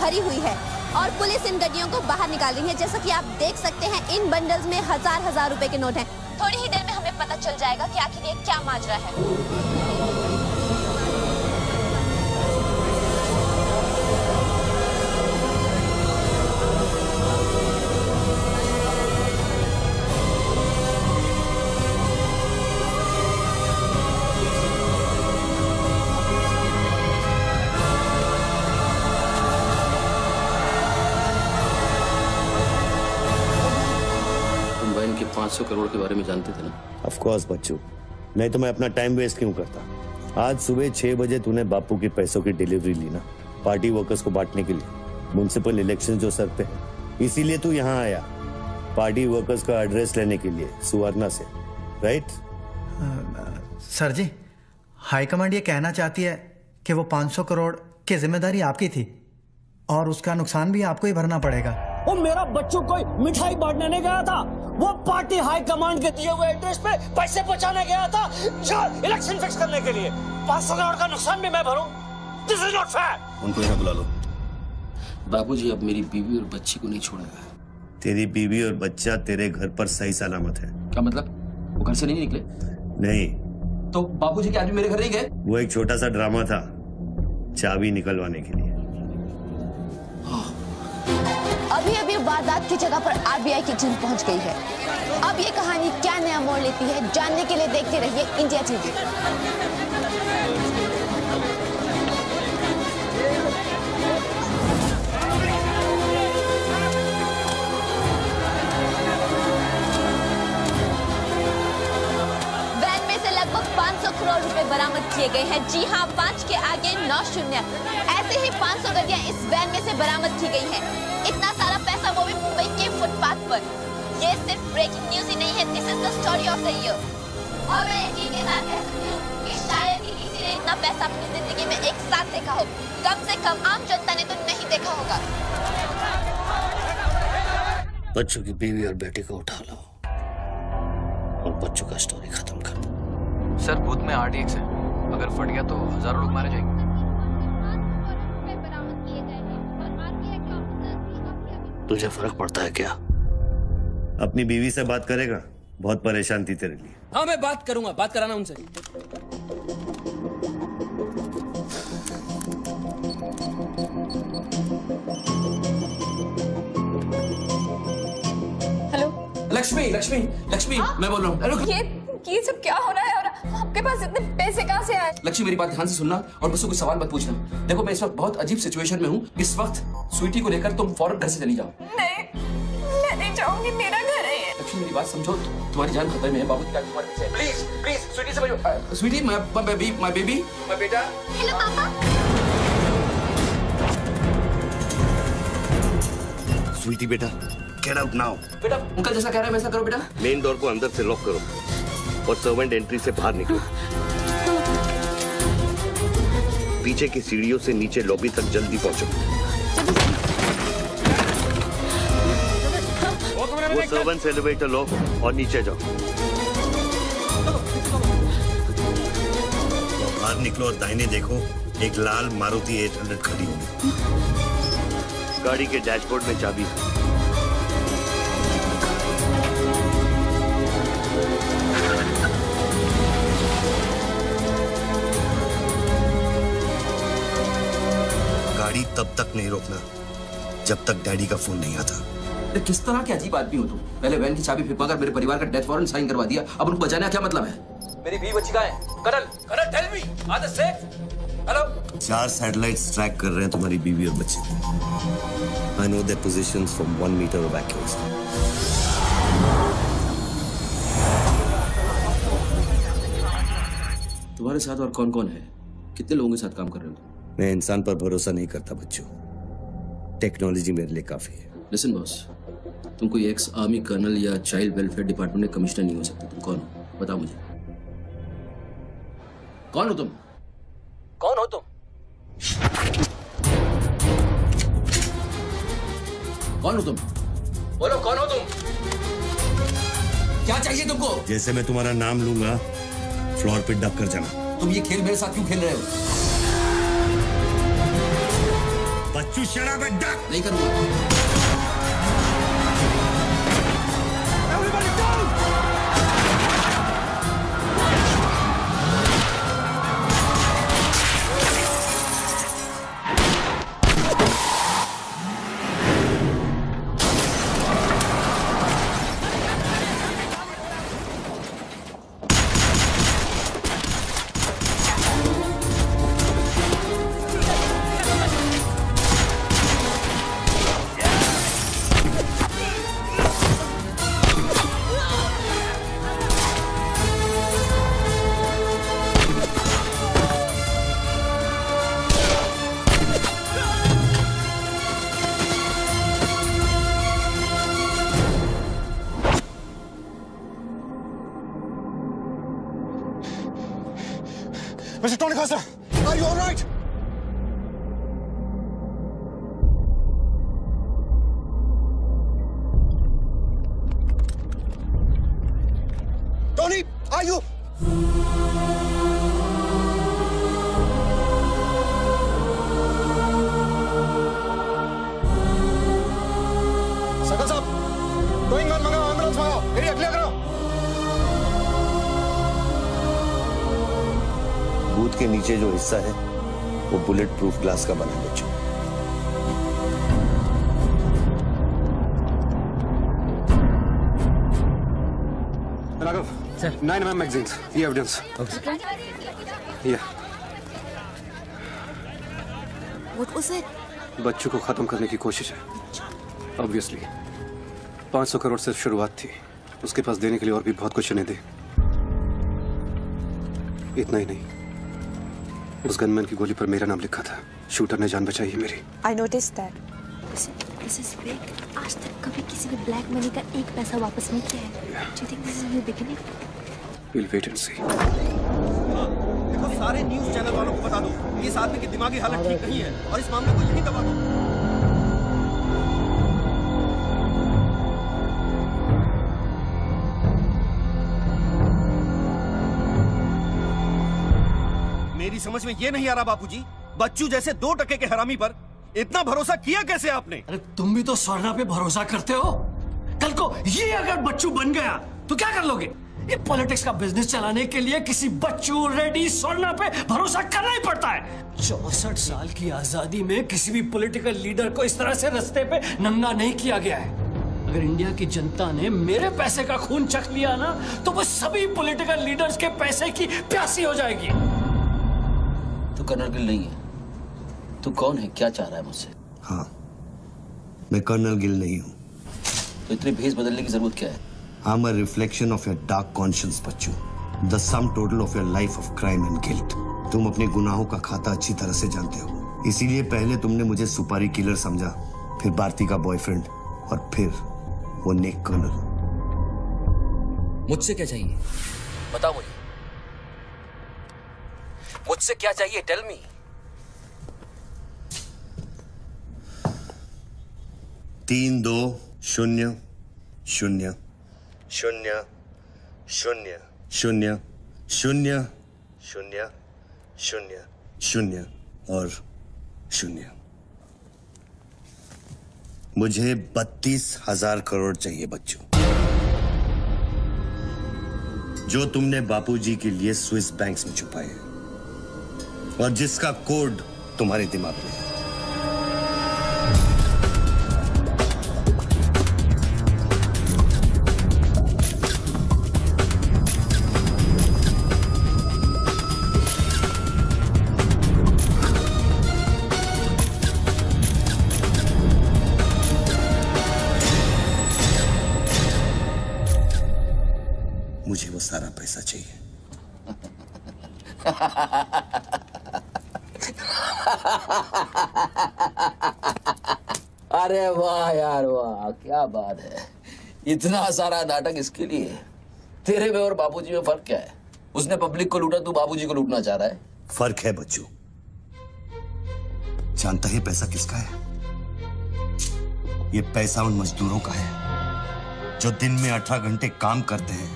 भरी हुई है और पुलिस इन गड्डियों को बाहर निकाल रही है। जैसा कि आप देख सकते हैं, इन बंडल्स में हजार रुपए के नोट हैं। थोड़ी ही देर में हमें पता चल जाएगा कि आखिर ये क्या माजरा है। तुम बहन के 500 करोड़ के बारे में जानते थे ना? ऑफ कोर्स बच्चू, नहीं तो मैं अपना टाइम वेस्ट क्यों करता। आज सुबह 6 बजे तूने बापू के पैसों की डिलीवरी ली ना, पार्टी वर्कर्स को बांटने के लिए। म्युनिसिपल इलेक्शन जो सर पे है, इसीलिए तू यहाँ आया, पार्टी वर्कर्स का एड्रेस लेने के लिए सुवर्णा से, राइट? सर जी, हाईकमांड ये कहना चाहती है कि वो 500 करोड़ की जिम्मेदारी आपकी थी और उसका नुकसान भी आपको ही भरना पड़ेगा। वो मेरा बच्चों को मिठाई बांटने नहीं गया था, वो पार्टी हाई कमांड के दिए हुए एड्रेस पे पैसे पहुंचाने गया था जो इलेक्शन फिक्स करने के लिए। 500 करोड़ का नुकसान भी मैं भरूं? This is not fair. उनको यहाँ बुला लो। बाबूजी अब मेरी बीवी और बच्ची को नहीं छोड़ेगा। तेरी बीवी और बच्चा तेरे घर पर सही सलामत है। क्या मतलब? वो घर से नहीं निकले? नहीं। तो बाबूजी के आदमी मेरे घर नहीं गए? वो एक छोटा सा ड्रामा था, चाबी निकलवाने के लिए। अभी वारदात की जगह पर आरबीआई की टीम पहुंच गई है। अब ये कहानी क्या नया मोड़ लेती है, जानने के लिए देखते रहिए इंडिया टीवी। वैन में से लगभग 500 करोड़ रुपए बरामद किए गए हैं। जी हां, 5 के आगे 9 शून्य। ऐसे ही 500 गड्डियां इस वैन में से बरामद की गई हैं। इतना सारा पैसा, वो भी मुंबई के फुटपाथ पर। ये सिर्फ ब्रेकिंग न्यूज ही नहीं है, this is the story of the year. और मैं यकीन के साथ कह सकती हूँ कि शायद ही किसी ने इतना पैसा अपनी जिंदगी में एक साथ देखा हो। कम से कम आम जनता ने तो नहीं देखा होगा। बच्चों की बीवी और बेटे को उठा लो और बच्चों का स्टोरी खत्म कर दो। सर, बूथ में RTX है, अगर फट गया तो हजारों लोग मारे जाएंगे। तुझे फर्क पड़ता है क्या? अपनी बीवी से बात करेगा? बहुत परेशान थी तेरे लिए। हाँ, मैं बात करूंगा, बात कराना उनसे। लक्ष्मी लक्ष्मी लक्ष्मी मैं बोल रहा हूँ। ये सब क्या हो रहा है और आपके पास इतने पैसे कहाँ से आए? लक्ष्मी मेरी बात ध्यान से सुनना और मुझसे कोई सवाल मत पूछना। देखो मैं इस वक्त बहुत अजीब सिचुएशन में हूँ। इस वक्त स्वीटी को लेकर तुम फौरन घर से चली जाओ। नहीं, मैं नहीं जाऊंगी, मेरा घर है ये। लक्ष्मी मेरी बात समझो, तुम्हारी जान खतरे में है। बाबू की गाड़ी तुम्हारे पीछे है। प्लीज प्लीज स्वीटी समझो। स्वीटी माय बेबी माय बेटा। हेलो पापा। स्वीटी बेटा, गेट आउट नाउ। बेटा अंकल जैसा कह रहे हैं वैसा करो बेटा। मेन डोर को अंदर से लॉक करो और सर्वेंट एंट्री से बाहर निकलो। पीछे की सीढ़ियों से नीचे लॉबी तक जल्दी पहुंचो। वो सर्वेंट्स एलिवेटर लो और नीचे जाओ। बाहर निकलो और दाहिने देखो, एक लाल मारुति 800 खड़ी होगी। गाड़ी के डैशबोर्ड में चाबी है। गाड़ी तब तक नहीं रोकना जब तक डैडी का फोन नहीं आता। किस तरह के अजीब आदमी हो तुम? पहले वैन की चाबी फिरवा कर मेरे परिवार का डेथ वारंट साइन करवा दिया, अब उनको बचाने का क्या मतलब है? मेरी बीवी बच्ची कहाँ है? Colonel tell me, are they safe? Hello? 4 satellites track कर रहे हैं तुम्हारी बीवी और बच्चे। I know their positions from 1 meter of accuracy. तुम्हारे साथ और कौन कौन है? कितने लोगों के साथ काम कर रहे हो? मैं इंसान पर भरोसा नहीं करता बच्चों। टेक्नोलॉजी मेरे लिए काफी है। लिसन बॉस, तुम कोई एक्स आर्मी कर्नल या चाइल्ड वेलफेयर डिपार्टमेंट में कमिश्नर नहीं हो सकते। तुम कौन हो? बताओ मुझे। कौन हो तुम? कौन हो तुम? कौन हो तुम? बोलो कौन हो तुम? क्या चाहिए तुमको? जैसे मैं तुम्हारा नाम लूंगा फ्लोर पे डक कर जाना। तुम ये खेल मेरे साथ क्यों खेल रहे हो? बच्चू शराब डक नहीं करूंगा। Mr. Tony Costa, are you all right? Tony, are you? Sakal साहब, गोइंग ऑन मंगाओ, एम्बुलेंस मंगाओ, एरिया क्लियर करो। बूथ के नीचे जो हिस्सा है वो बुलेट प्रूफ ग्लास का बना है बच्चों। राघव सर, 9mm मैगजीन्स, ये एविडेंस। ये What was it? बच्चों को खत्म करने की कोशिश है। ऑब्वियसली 500 करोड़ सिर्फ शुरुआत थी, उसके पास देने के लिए और भी बहुत कुछ उन्हें दे। इतना ही नहीं, उस गनमैन की गोली पर मेरा नाम लिखा था। शूटर ने जान बचाई है मेरी। I noticed that. This is big. आज तक कभी किसी ने ब्लैक मनी का एक पैसा वापस नहीं किया है। Do you think this is a new beginning? We'll wait and see. देखो सारे न्यूज़ चैनल वालों को बता दो, इस आदमी की दिमागी हालत ठीक नहीं है और इस मामले को यहीं दबा दो। मेरी समझ में ये नहीं आ रहा बापूजी, बच्चू जैसे 2% के हरामी पर इतना भरोसा किया कैसे आपने? अरे तुम भी तो स्वर्णा पे भरोसा करते हो। कल को ये अगर बच्चू बन गया तो क्या कर लोगे? ये पॉलिटिक्स का बिजनेस चलाने के लिए किसी बच्चू रेड्डी स्वर्णा पे भरोसा करना ही पड़ता है। 64 साल की आजादी में किसी भी पॉलिटिकल लीडर को इस तरह से रास्ते पे नंगा नहीं किया गया है। अगर इंडिया की जनता ने मेरे पैसे का खून चख लिया ना तो वो सभी पॉलिटिकल लीडर्स के पैसे की प्यासी हो जाएगी। तू कर्नल गिल नहीं है। तू कौन है, क्या चाह रहा है मुझसे? हाँ, मैं कर्नल गिल नहीं हूँ। तो इतनी भेस बदलने की जरूरत क्या है? I'm a reflection of your dark conscience, Bachchu. The sum total of your life of crime and guilt। तुम अपने गुनाहों का खाता अच्छी तरह से जानते हो, इसीलिए पहले तुमने मुझे सुपारी किलर समझा, फिर भारती का बॉयफ्रेंड और फिर वो नेक कर्नल। मुझसे क्या चाहिए बताओ मुझे। मुझसे क्या चाहिए, टेल मी। 3 2 0 0 0 0 0 0 0 0 0 और 0। मुझे 32,000 करोड़ चाहिए बच्चों, जो तुमने बापूजी के लिए स्विस बैंक्स में छुपाए और जिसका कोड तुम्हारे दिमाग में है। मुझे वो सारा पैसा चाहिए। अरे वाह यार वाह, क्या बात है। इतना सारा नाटक इसके लिए? तेरे में और बापूजी में फर्क क्या है? उसने पब्लिक को लूटा, तू बापूजी को लूटना चाह रहा है। फर्क है बच्चू। जानता है पैसा किसका है? ये पैसा उन मजदूरों का है जो दिन में 18 घंटे काम करते हैं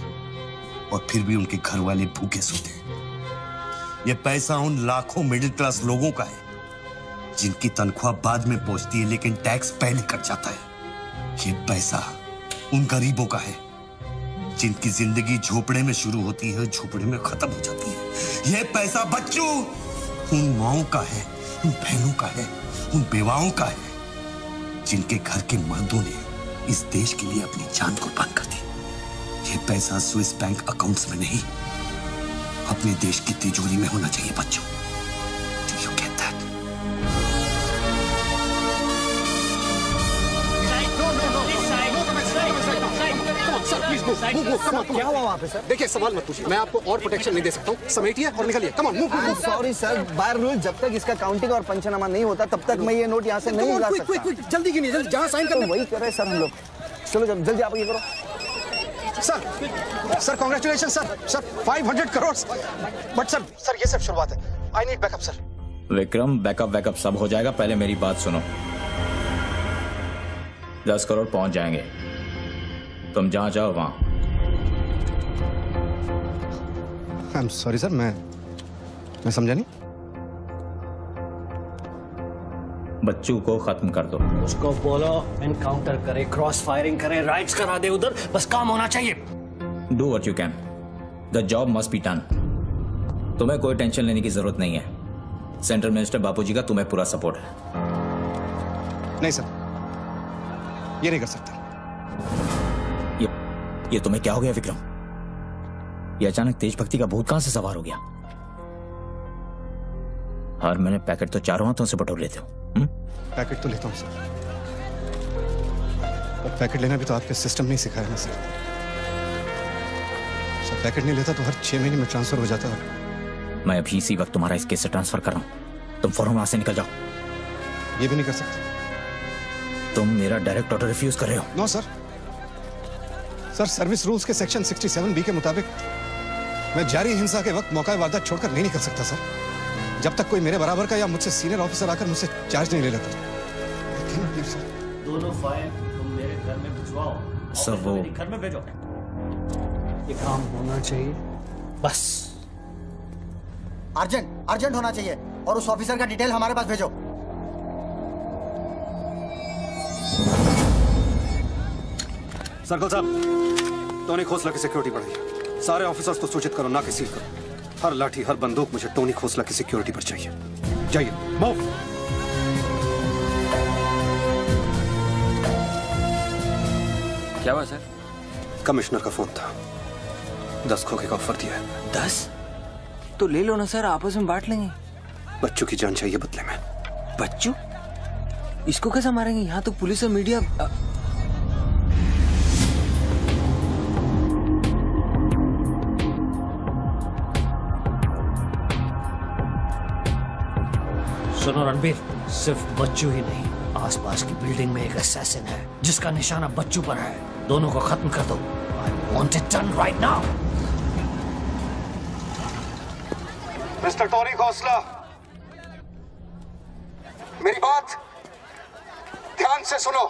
और फिर भी उनके घर वाले भूखे सोते हैं। ये पैसा उन लाखों मिडिल क्लास लोगों का है जिनकी तनख्वाह बाद में पहुंचती है लेकिन टैक्स पहले कट जाता है। ये पैसा उन गरीबों का है जिनकी जिंदगी झोपड़े में शुरू होती है, झोपड़े में खत्म हो जाती है। ये पैसा बच्चों उन माओं का है, उन बहनों का है, उन बेवाओं का है जिनके घर के मर्दों ने इस देश के लिए अपनी जान कुर्बान कर दी। ये पैसा स्विस बैंक अकाउंट्स में नहीं, अपने देश की तिजोरी में होना चाहिए बच्चों। Do you get that? क्या हुआ वहाँ पे सर? देखिए सवाल मत पूछिए, मैं आपको और प्रोटेक्शन नहीं दे सकता हूँ। समेटिए और निकलिए। कम on move. Sorry sir, by rule जब तक इसका काउंटिंग और पंचनामा नहीं होता तब तक मैं ये नोट यहाँ से नहीं ला सकता। क्विक जल्दी गिनिए, जल्दी जहाँ साइन करना वही कर रहे सर हम लोग। चलो जल्दी आप ये करो। Sir congratulation sir 500 crore. But sir ये सब शुरुआत है। I need backup sir. Vikram, backup सब हो जाएगा, पहले मेरी बात सुनो। 10 करोड़ पहुंच जाएंगे, तुम जहां जाओ वहां। आई एम सॉरी सर, मैं समझा नहीं। बच्चू को खत्म कर दो। उसको बोलो एनकाउंटर करे, क्रॉस फायरिंग करे, राइट्स करा दे उधर, बस काम होना चाहिए। Do what you can, the job must be done. तुम्हें कोई टेंशन लेने की जरूरत नहीं है। सेंट्रल मिनिस्टर बापूजी का तुम्हें पूरा सपोर्ट है। नहीं सर, ये नहीं कर सकता। ये तुम्हें क्या हो गया विक्रम? ये अचानक देशभक्ति का भूत कहां से सवार हो गया? हर महीने पैकेट तो चारों हाथों से बटोर लेते हो। पैकेट तो लेता हूं सर, पर पैकेट लेना भी तो आपके सिस्टम ने सिखाया ना सर। पैकेट नहीं लेता तो हर 6 महीने में ट्रांसफर हो जाता है। मैं अभी इसी वक्त तुम्हारा इस केस से ट्रांसफर कर रहा हूं, तुम फौरन वहां से निकल जाओ। ये भी नहीं कर सकते। तुम मेरा डायरेक्ट ऑर्डर रिफ्यूज कर रहे हो। नो सर, सर्विस रूल्स के सेक्शन 67B के मुताबिक मैं जारी हिंसा के वक्त मौका वारदात छोड़कर नहीं निकल सकता सर, जब तक कोई मेरे बराबर का या मुझसे सीनियर ऑफिसर आकर मुझसे चार्ज नहीं ले लेता। दोनों फाइल तुम मेरे घर में भिजवाओ। सर वो घर में भेजो। ये काम होना चाहिए बस। अर्जेंट होना चाहिए और उस ऑफिसर का डिटेल हमारे पास भेजो। सर्कल साहब, टोनी खोसला की सिक्योरिटी बढ़ाइए। सारे ऑफिसर्स को सूचित करो, ना कि सील करो। हर लाठी हर बंदूक मुझे टोनी खोसला की सिक्योरिटी पर चाहिए। जाइए, मूव। क्या हुआ सर? कमिश्नर का फोन था, 10 खोखे का ऑफर दिया है। 10? तो ले लो ना सर, आपस में बांट लेंगे। बच्चों की जान चाहिए बदले में। बच्चू? इसको कैसे मारेंगे? यहाँ तो पुलिस और मीडिया। सुनो रणबीर, सिर्फ बच्चू ही नहीं, आसपास की बिल्डिंग में एक असैसिन है जिसका निशाना बच्चू पर है। दोनों को खत्म कर दो। I want it done right now. Mister Tony Khosla, मेरी बात ध्यान से सुनो।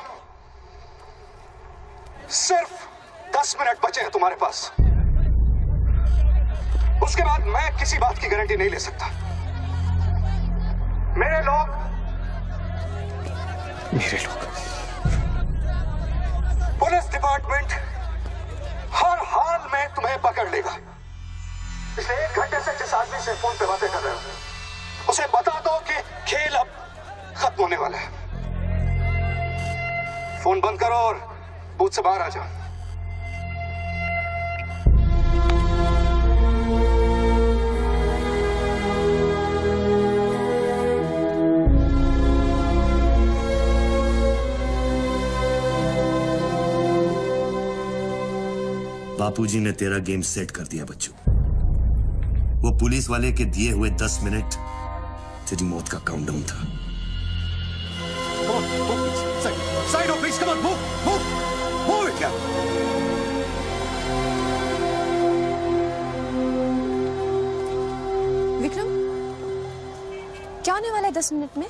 सिर्फ 10 मिनट बचे हैं तुम्हारे पास। उसके बाद मैं किसी बात की गारंटी नहीं ले सकता। मेरे लोग पुलिस डिपार्टमेंट हर हाल में तुम्हें पकड़ लेगा। पिछले 1 घंटे से जिस आदमी से फोन पे बातें कर रहे हो उसे बता दो कि खेल अब खत्म होने वाला है। फोन बंद करो और बूथ से बाहर आ जाओ। बापूजी ने तेरा गेम सेट कर दिया बच्चू। वो पुलिस वाले के दिए हुए 10 मिनट तेरी मौत का काउंटडाउन था। Side please, come on, move it, yeah. Vikram, क्या होने वाला है 10 मिनट में?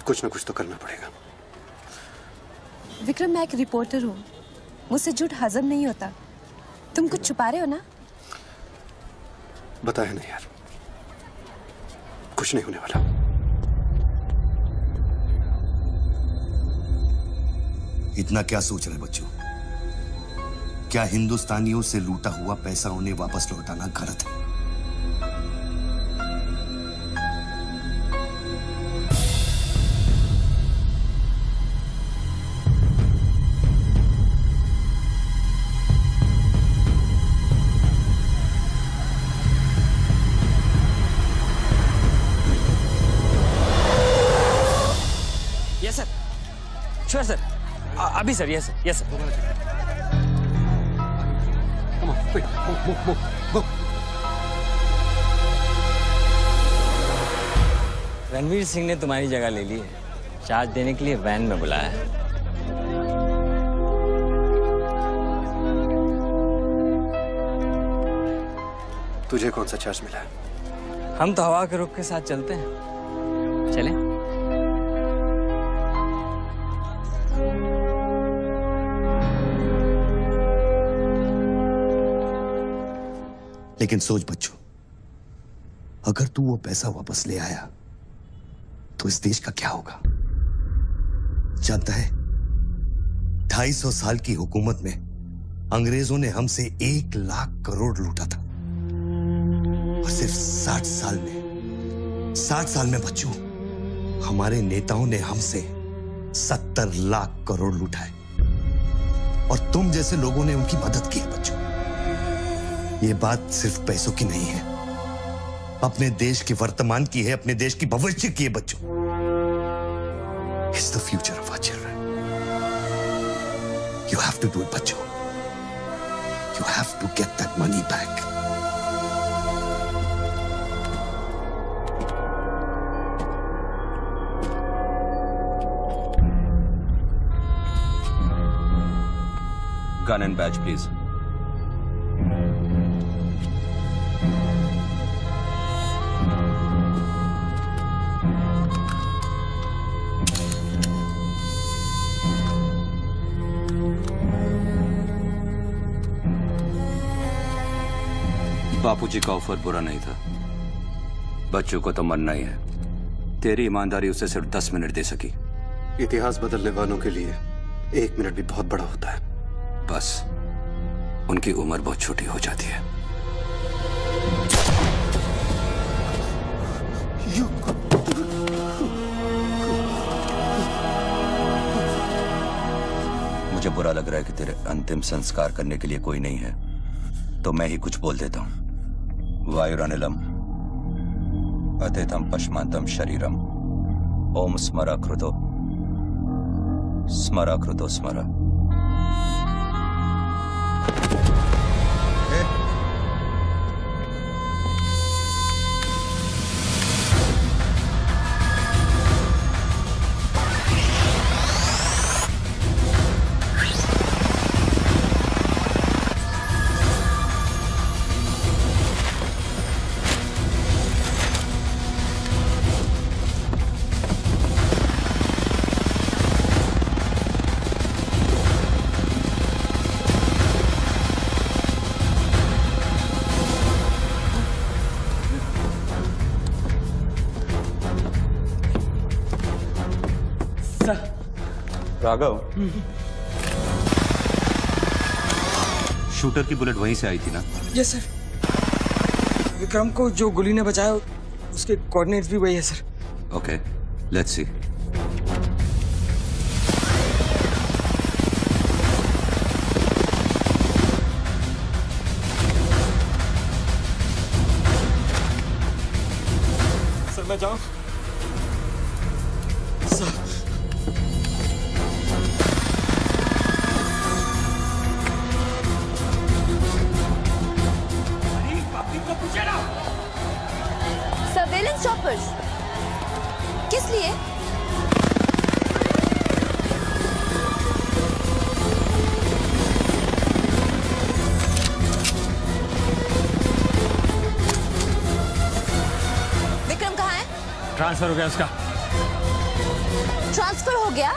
कुछ ना कुछ तो करना पड़ेगा। विक्रम, मैं एक रिपोर्टर हूँ, मुझसे झूठ हजम नहीं होता। तुम कुछ छुपा रहे हो ना? बताया नहीं यार, कुछ नहीं होने वाला। इतना क्या सोच रहे बच्चों? क्या हिंदुस्तानियों से लूटा हुआ पैसा उन्हें वापस लौटाना गलत है? श्योर सर, अभी sir. Yes sir, yes sir. Ranveer Singh ने तुम्हारी जगह ले ली है, चार्ज देने के लिए वैन में बुलाया है। तुझे कौन सा चार्ज मिला है? हम तो हवा के रुख के साथ चलते हैं। चलें? लेकिन सोच बच्चों, अगर तू वो पैसा वापस ले आया तो इस देश का क्या होगा? जानता है, 250 साल की हुकूमत में अंग्रेजों ने हमसे 1 लाख करोड़ लूटा था और सिर्फ 60 साल में बच्चों, हमारे नेताओं ने हमसे 70 लाख करोड़ लूटाए और तुम जैसे लोगों ने उनकी मदद की है बच्चों। ये बात सिर्फ पैसों की नहीं है, अपने देश के वर्तमान की है, अपने देश की भविष्य की है बच्चों। It's the future of our children. You have to do it बच्चों। You have to get that money back. Gun and badge, please. बापूजी का ऑफर बुरा नहीं था, बच्चों को तो मरना ही है। तेरी ईमानदारी उसे सिर्फ 10 मिनट दे सकी। इतिहास बदलने वालों के लिए 1 मिनट भी बहुत बड़ा होता है। बस उनकी उम्र बहुत छोटी हो जाती है। मुझे बुरा लग रहा है कि तेरे अंतिम संस्कार करने के लिए कोई नहीं है, तो मैं ही कुछ बोल देता हूं। वायुरनिलम अतिथम पश्मांतम शरीरम ओम स्मरा कृतो स्मरा। राघव, शूटर की बुलेट वहीं से आई थी ना? Yes sir. विक्रम को जो गोली ने बचाया उसके कोऑर्डिनेट्स भी वही है sir. Okay, let's see. Sir मैं जाऊं? सर सर्वेलेंस चॉपर्स किस लिए? विक्रम कहाँ है? ट्रांसफर हो गया उसका। ट्रांसफर हो गया?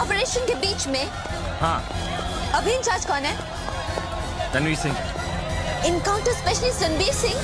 ऑपरेशन के बीच में? हाँ। अभी इंचार्ज कौन है? Ranveer Singh. Encounter specialist Ranveer Singh?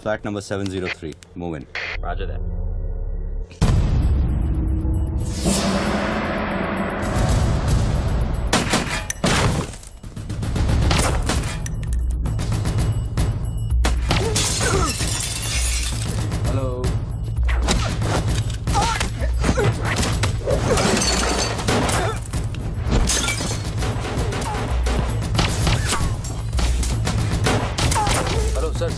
Flat number 703. Move in. Roger that. Hello. Hello sir.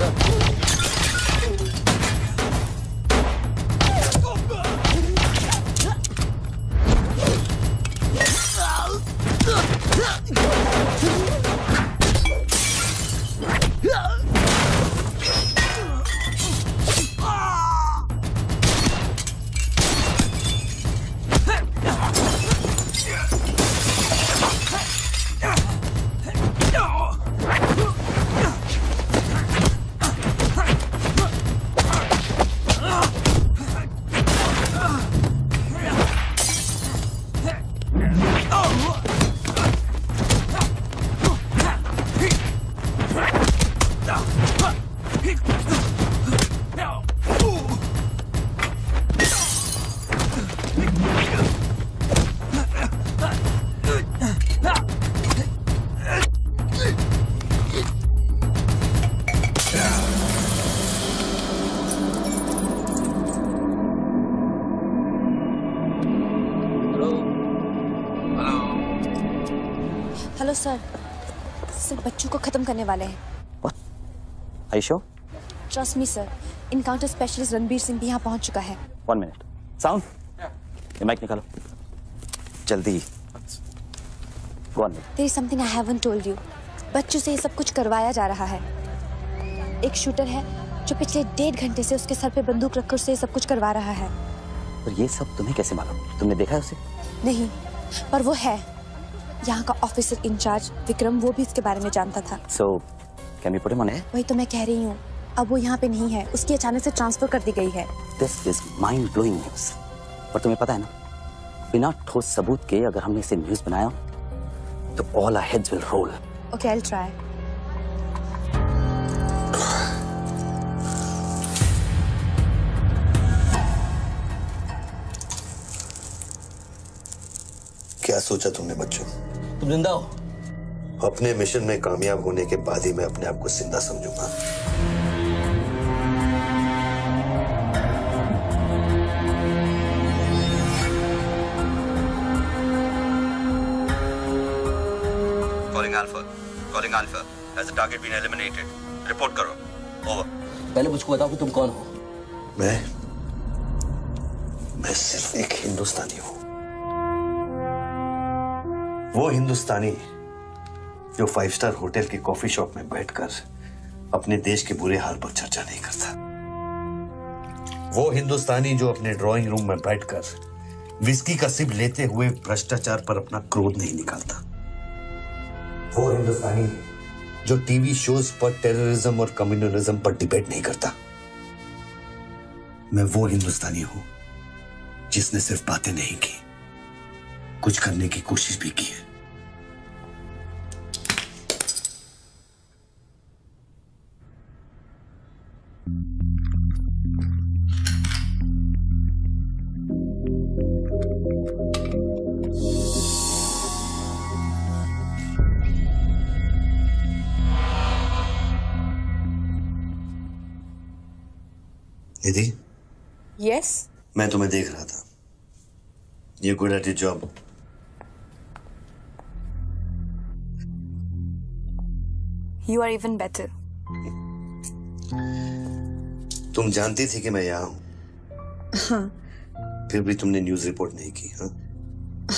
Hello sir. Sir बच्चों को खत्म करने वाले हैं। Are you sure? Trust me sir. Encounter specialist Ranbir Singh भी यहाँ पहुँच चुका है। 1 minute. साउंड, ये माइक निकालो जल्दी। Go on. There is something I haven't told you. बच्चों से ये सब कुछ करवाया जा रहा है। एक शूटर है जो पिछले 1.5 घंटे से उसके सर पे बंदूक रखकर उससे ये सब कुछ करवा रहा है। और ये सब तुम्हें कैसे मालूम? तुमने देखा है उसे? नहीं, पर वो है। यहाँ का ऑफिसर इंचार्ज विक्रम, वो भी इसके बारे में जानता था। So, can we put him on air? वही तो मैं कह रही हूँ, अब वो यहाँ पे नहीं है, उसकी अचानक से ट्रांसफर कर दी गई है। This is mind-blowing news. पर तुम्हें पता है ना, बिना ठोस सबूत के अगर हमने इसे न्यूज बनाया तो all our heads will roll. Okay, I'll try. क्या सोचा तुमने बच्चों? तुम जिंदा हो? अपने मिशन में कामयाब होने के बाद ही मैं अपने आप को जिंदा समझूंगा। Calling Alpha. Has the target been eliminated? Report करो. Over. पहले मुझको बताओ कि तुम कौन हो? मैं सिर्फ एक हिंदुस्तानी हूं। वो हिंदुस्तानी जो 5 स्टार होटल के कॉफी शॉप में बैठकर अपने देश के बुरे हाल पर चर्चा नहीं करता। वो हिंदुस्तानी जो अपने ड्राइंग रूम में बैठकर विस्की का सिप लेते हुए भ्रष्टाचार पर अपना क्रोध नहीं निकालता। वो हिंदुस्तानी जो टीवी शोज पर टेररिज्म और कम्युनलिज्म पर डिबेट नहीं करता। मैं वो हिंदुस्तानी हूं जिसने सिर्फ बातें नहीं की, कुछ करने की कोशिश भी की है। निधि, Yes? मैं तुम्हें देख रहा था। You're good at your job. You are even better. तुम जानती थी कि मैं यहाँ हूं, हाँ। फिर भी तुमने न्यूज रिपोर्ट नहीं की, हाँ?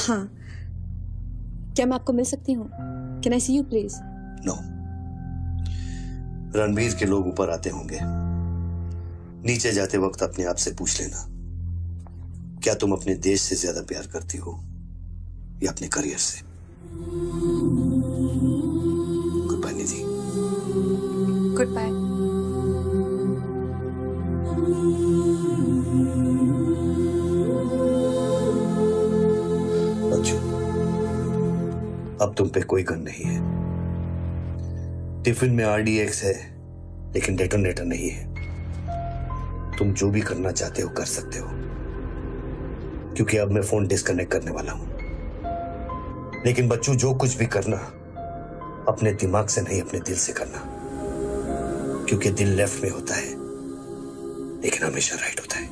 हाँ। क्या मैं आपको मिल सकती हूँ? Can I see you, please? No. Ranbir के लोग ऊपर आते होंगे। नीचे जाते वक्त अपने आप से पूछ लेना, क्या तुम अपने देश से ज्यादा प्यार करती हो या अपने करियर से? Goodbye Nidhi. Goodbye. बच्चों, अब तुम पे कोई गन नहीं है। टिफिन में RDX है, लेकिन डेटोनेटर नहीं है। तुम जो भी करना चाहते हो कर सकते हो, क्योंकि अब मैं फोन डिस्कनेक्ट करने वाला हूं। लेकिन बच्चों, जो कुछ भी करना अपने दिमाग से नहीं, अपने दिल से करना, क्योंकि दिल लेफ्ट में होता है लेकिन हमेशा राइट होता है।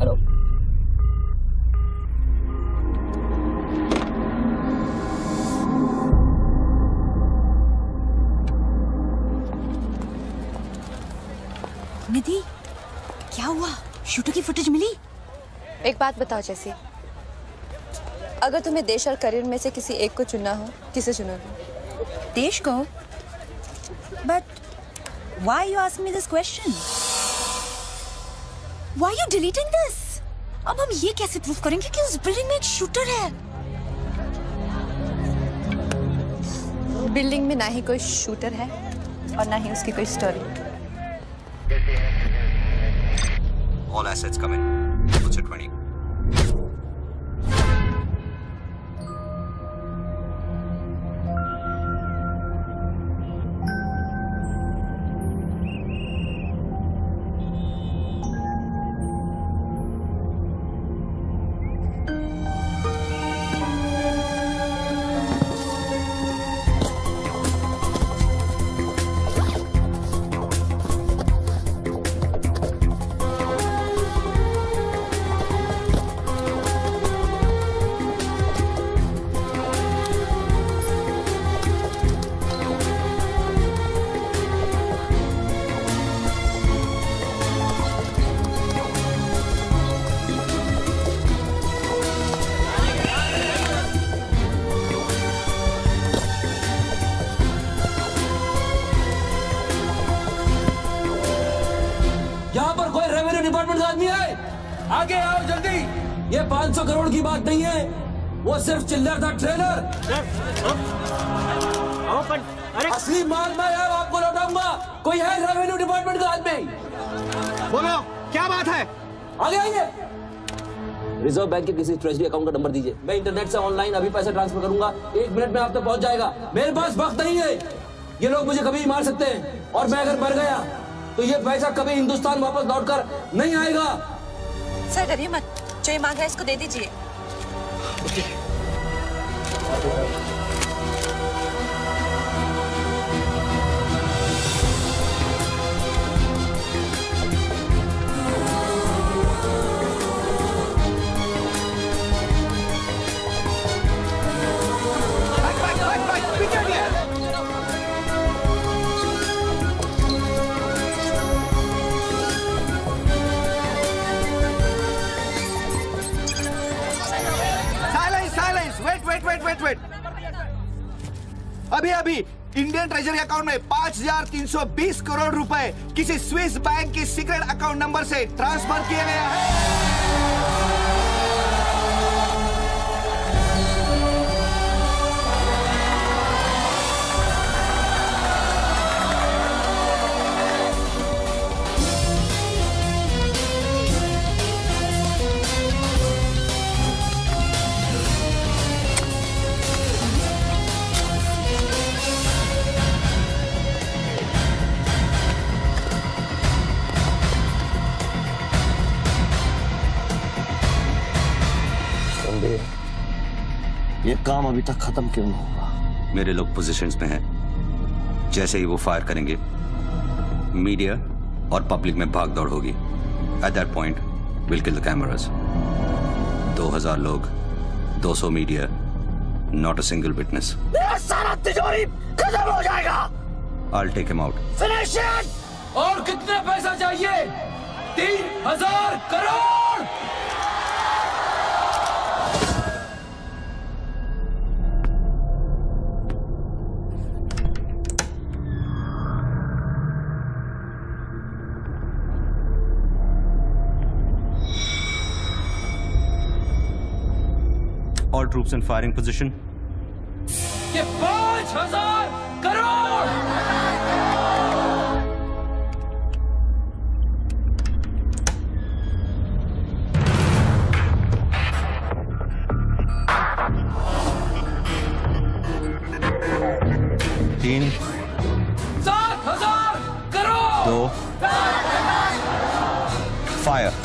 हेलो। निधि, क्या हुआ? शूटर की फुटेज मिली? एक बात बताओ जैसी, अगर तुम्हें देश और करियर में से किसी एक को चुनना हो, किसे चुनोगे? देश को? But why you ask me this question? Why you deleting this? अब हम ये कैसे प्रूफ करेंगे कि उस बिल्डिंग में एक शूटर है? बिल्डिंग में ना ही कोई शूटर है और ना ही उसकी कोई story. All assets come in. What's it 20? आगे आओ जल्दी। ये 500 करोड़ की बात नहीं है, वो सिर्फ चिल्लर था, ट्रेलर। असली माल मैं आपको लौटाऊंगा। कोई है रेवेन्यू डिपार्टमेंट का आदमी? बोलो क्या बात है? आगे आइए। रिजर्व बैंक के किसी ट्रेजरी अकाउंट का नंबर दीजिए। मैं इंटरनेट से ऑनलाइन अभी पैसा ट्रांसफर करूंगा, 1 मिनट में आप तक पहुंच जाएगा। मेरे पास वक्त नहीं है, ये लोग मुझे कभी मार सकते हैं, और मैं अगर मर गया तो ये पैसा कभी हिंदुस्तान वापस लौटकर नहीं आएगा। सर डरिए मत, जो ये मांग रहा है इसको दे दीजिए। वेट। अभी इंडियन ट्रेजरी अकाउंट में 5,320 करोड़ रुपए किसी स्विस बैंक के सीक्रेट अकाउंट नंबर से ट्रांसफर किए गए हैं। ये काम अभी तक खत्म क्यों नहीं हुआ? मेरे लोग पोजीशंस में हैं। जैसे ही वो फायर करेंगे, मीडिया और पब्लिक में भाग दौड़ होगी। At that point will kill the cameras. 2000 लोग, 200 media, not a single witness. मेरा सारा तिजोरी खत्म हो जाएगा। I'll take him out. Finish it. और कितना पैसा चाहिए? 3000 crore. All troops in firing position. ये 5000 करोड़। तीन, 7000 करोड़। 2 फायर।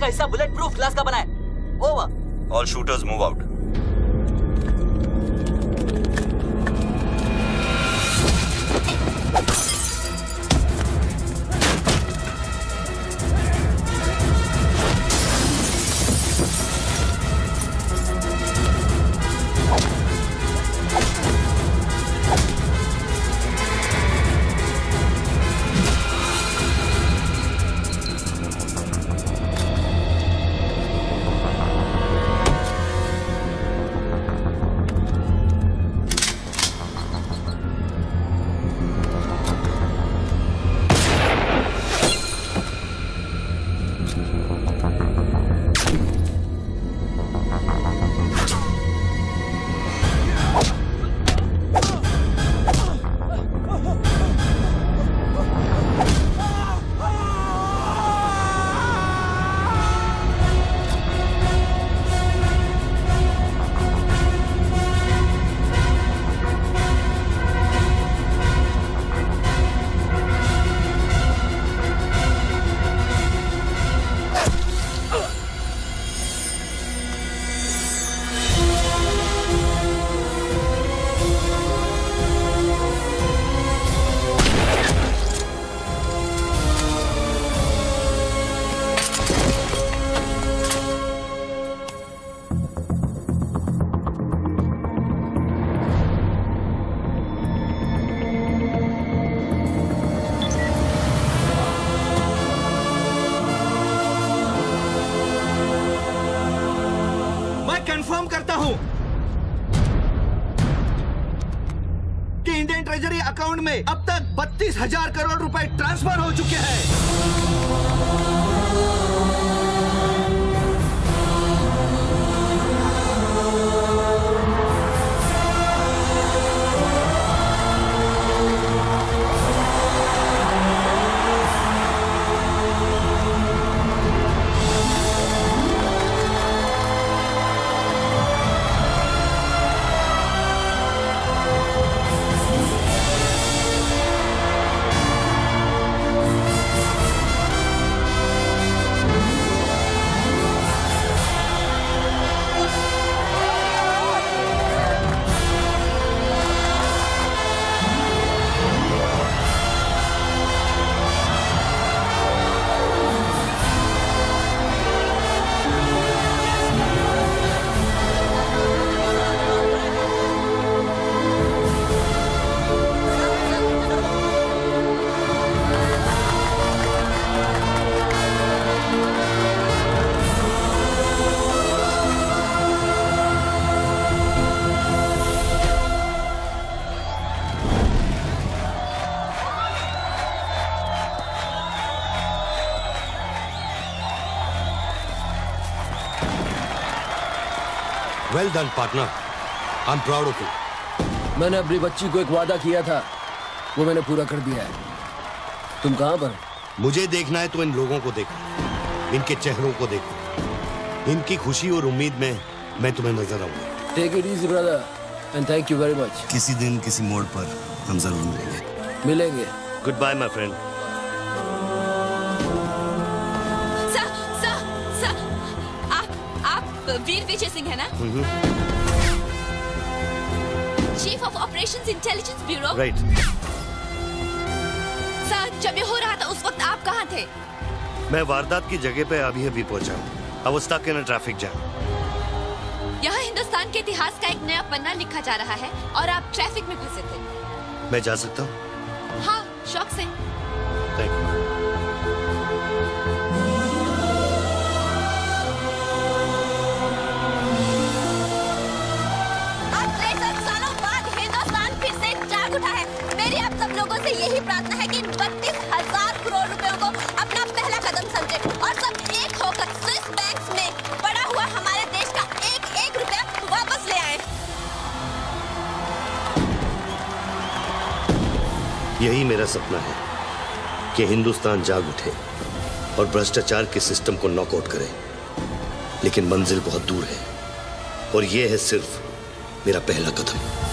हिस्सा बुलेट प्रूफ ग्लास का बना है। Over. All shooters move out. Indian treasury account में अब तक 32,000 करोड़ रुपए ट्रांसफर हो चुके हैं। Well done, partner. I'm proud of you. मैंने अपनी बच्ची को एक वादा किया था, वो मैंने पूरा कर दिया है। तुम कहाँ पर? मुझे देखना है तो इन लोगों को देखो, इनके चेहरों को देखो, इनकी खुशी और उम्मीद में मैं तुम्हें नजर आऊंगा। Take it easy, brother, and thank you very much. किसी दिन किसी मोड़ पर हम जरूर मिलेंगे। Goodbye, my friend. वीर विजय सिंह है ना? Chief of operations intelligence bureau. Right. Sir, जब ये हो रहा था उस वक्त आप कहाँ थे? मैं वारदात की जगह पे अभी पहुंचा हूँ। I was stuck in a traffic jam. यहाँ हिंदुस्तान के इतिहास का एक नया पन्ना लिखा जा रहा है और आप ट्रैफिक में फंसे थे। मैं जा सकता हूँ? हाँ, शौक से। Thank you. यही प्रार्थना है कि 32,000 करोड़ रुपयों को अपना पहला कदम समझे और सब एक होकर स्विस बैंक्स में पड़ा हुआ हमारे देश का एक रुपया वापस ले आए। यही मेरा सपना है कि हिंदुस्तान जाग उठे और भ्रष्टाचार के सिस्टम को नॉकआउट करे, लेकिन मंजिल बहुत दूर है और यह है सिर्फ मेरा पहला कदम।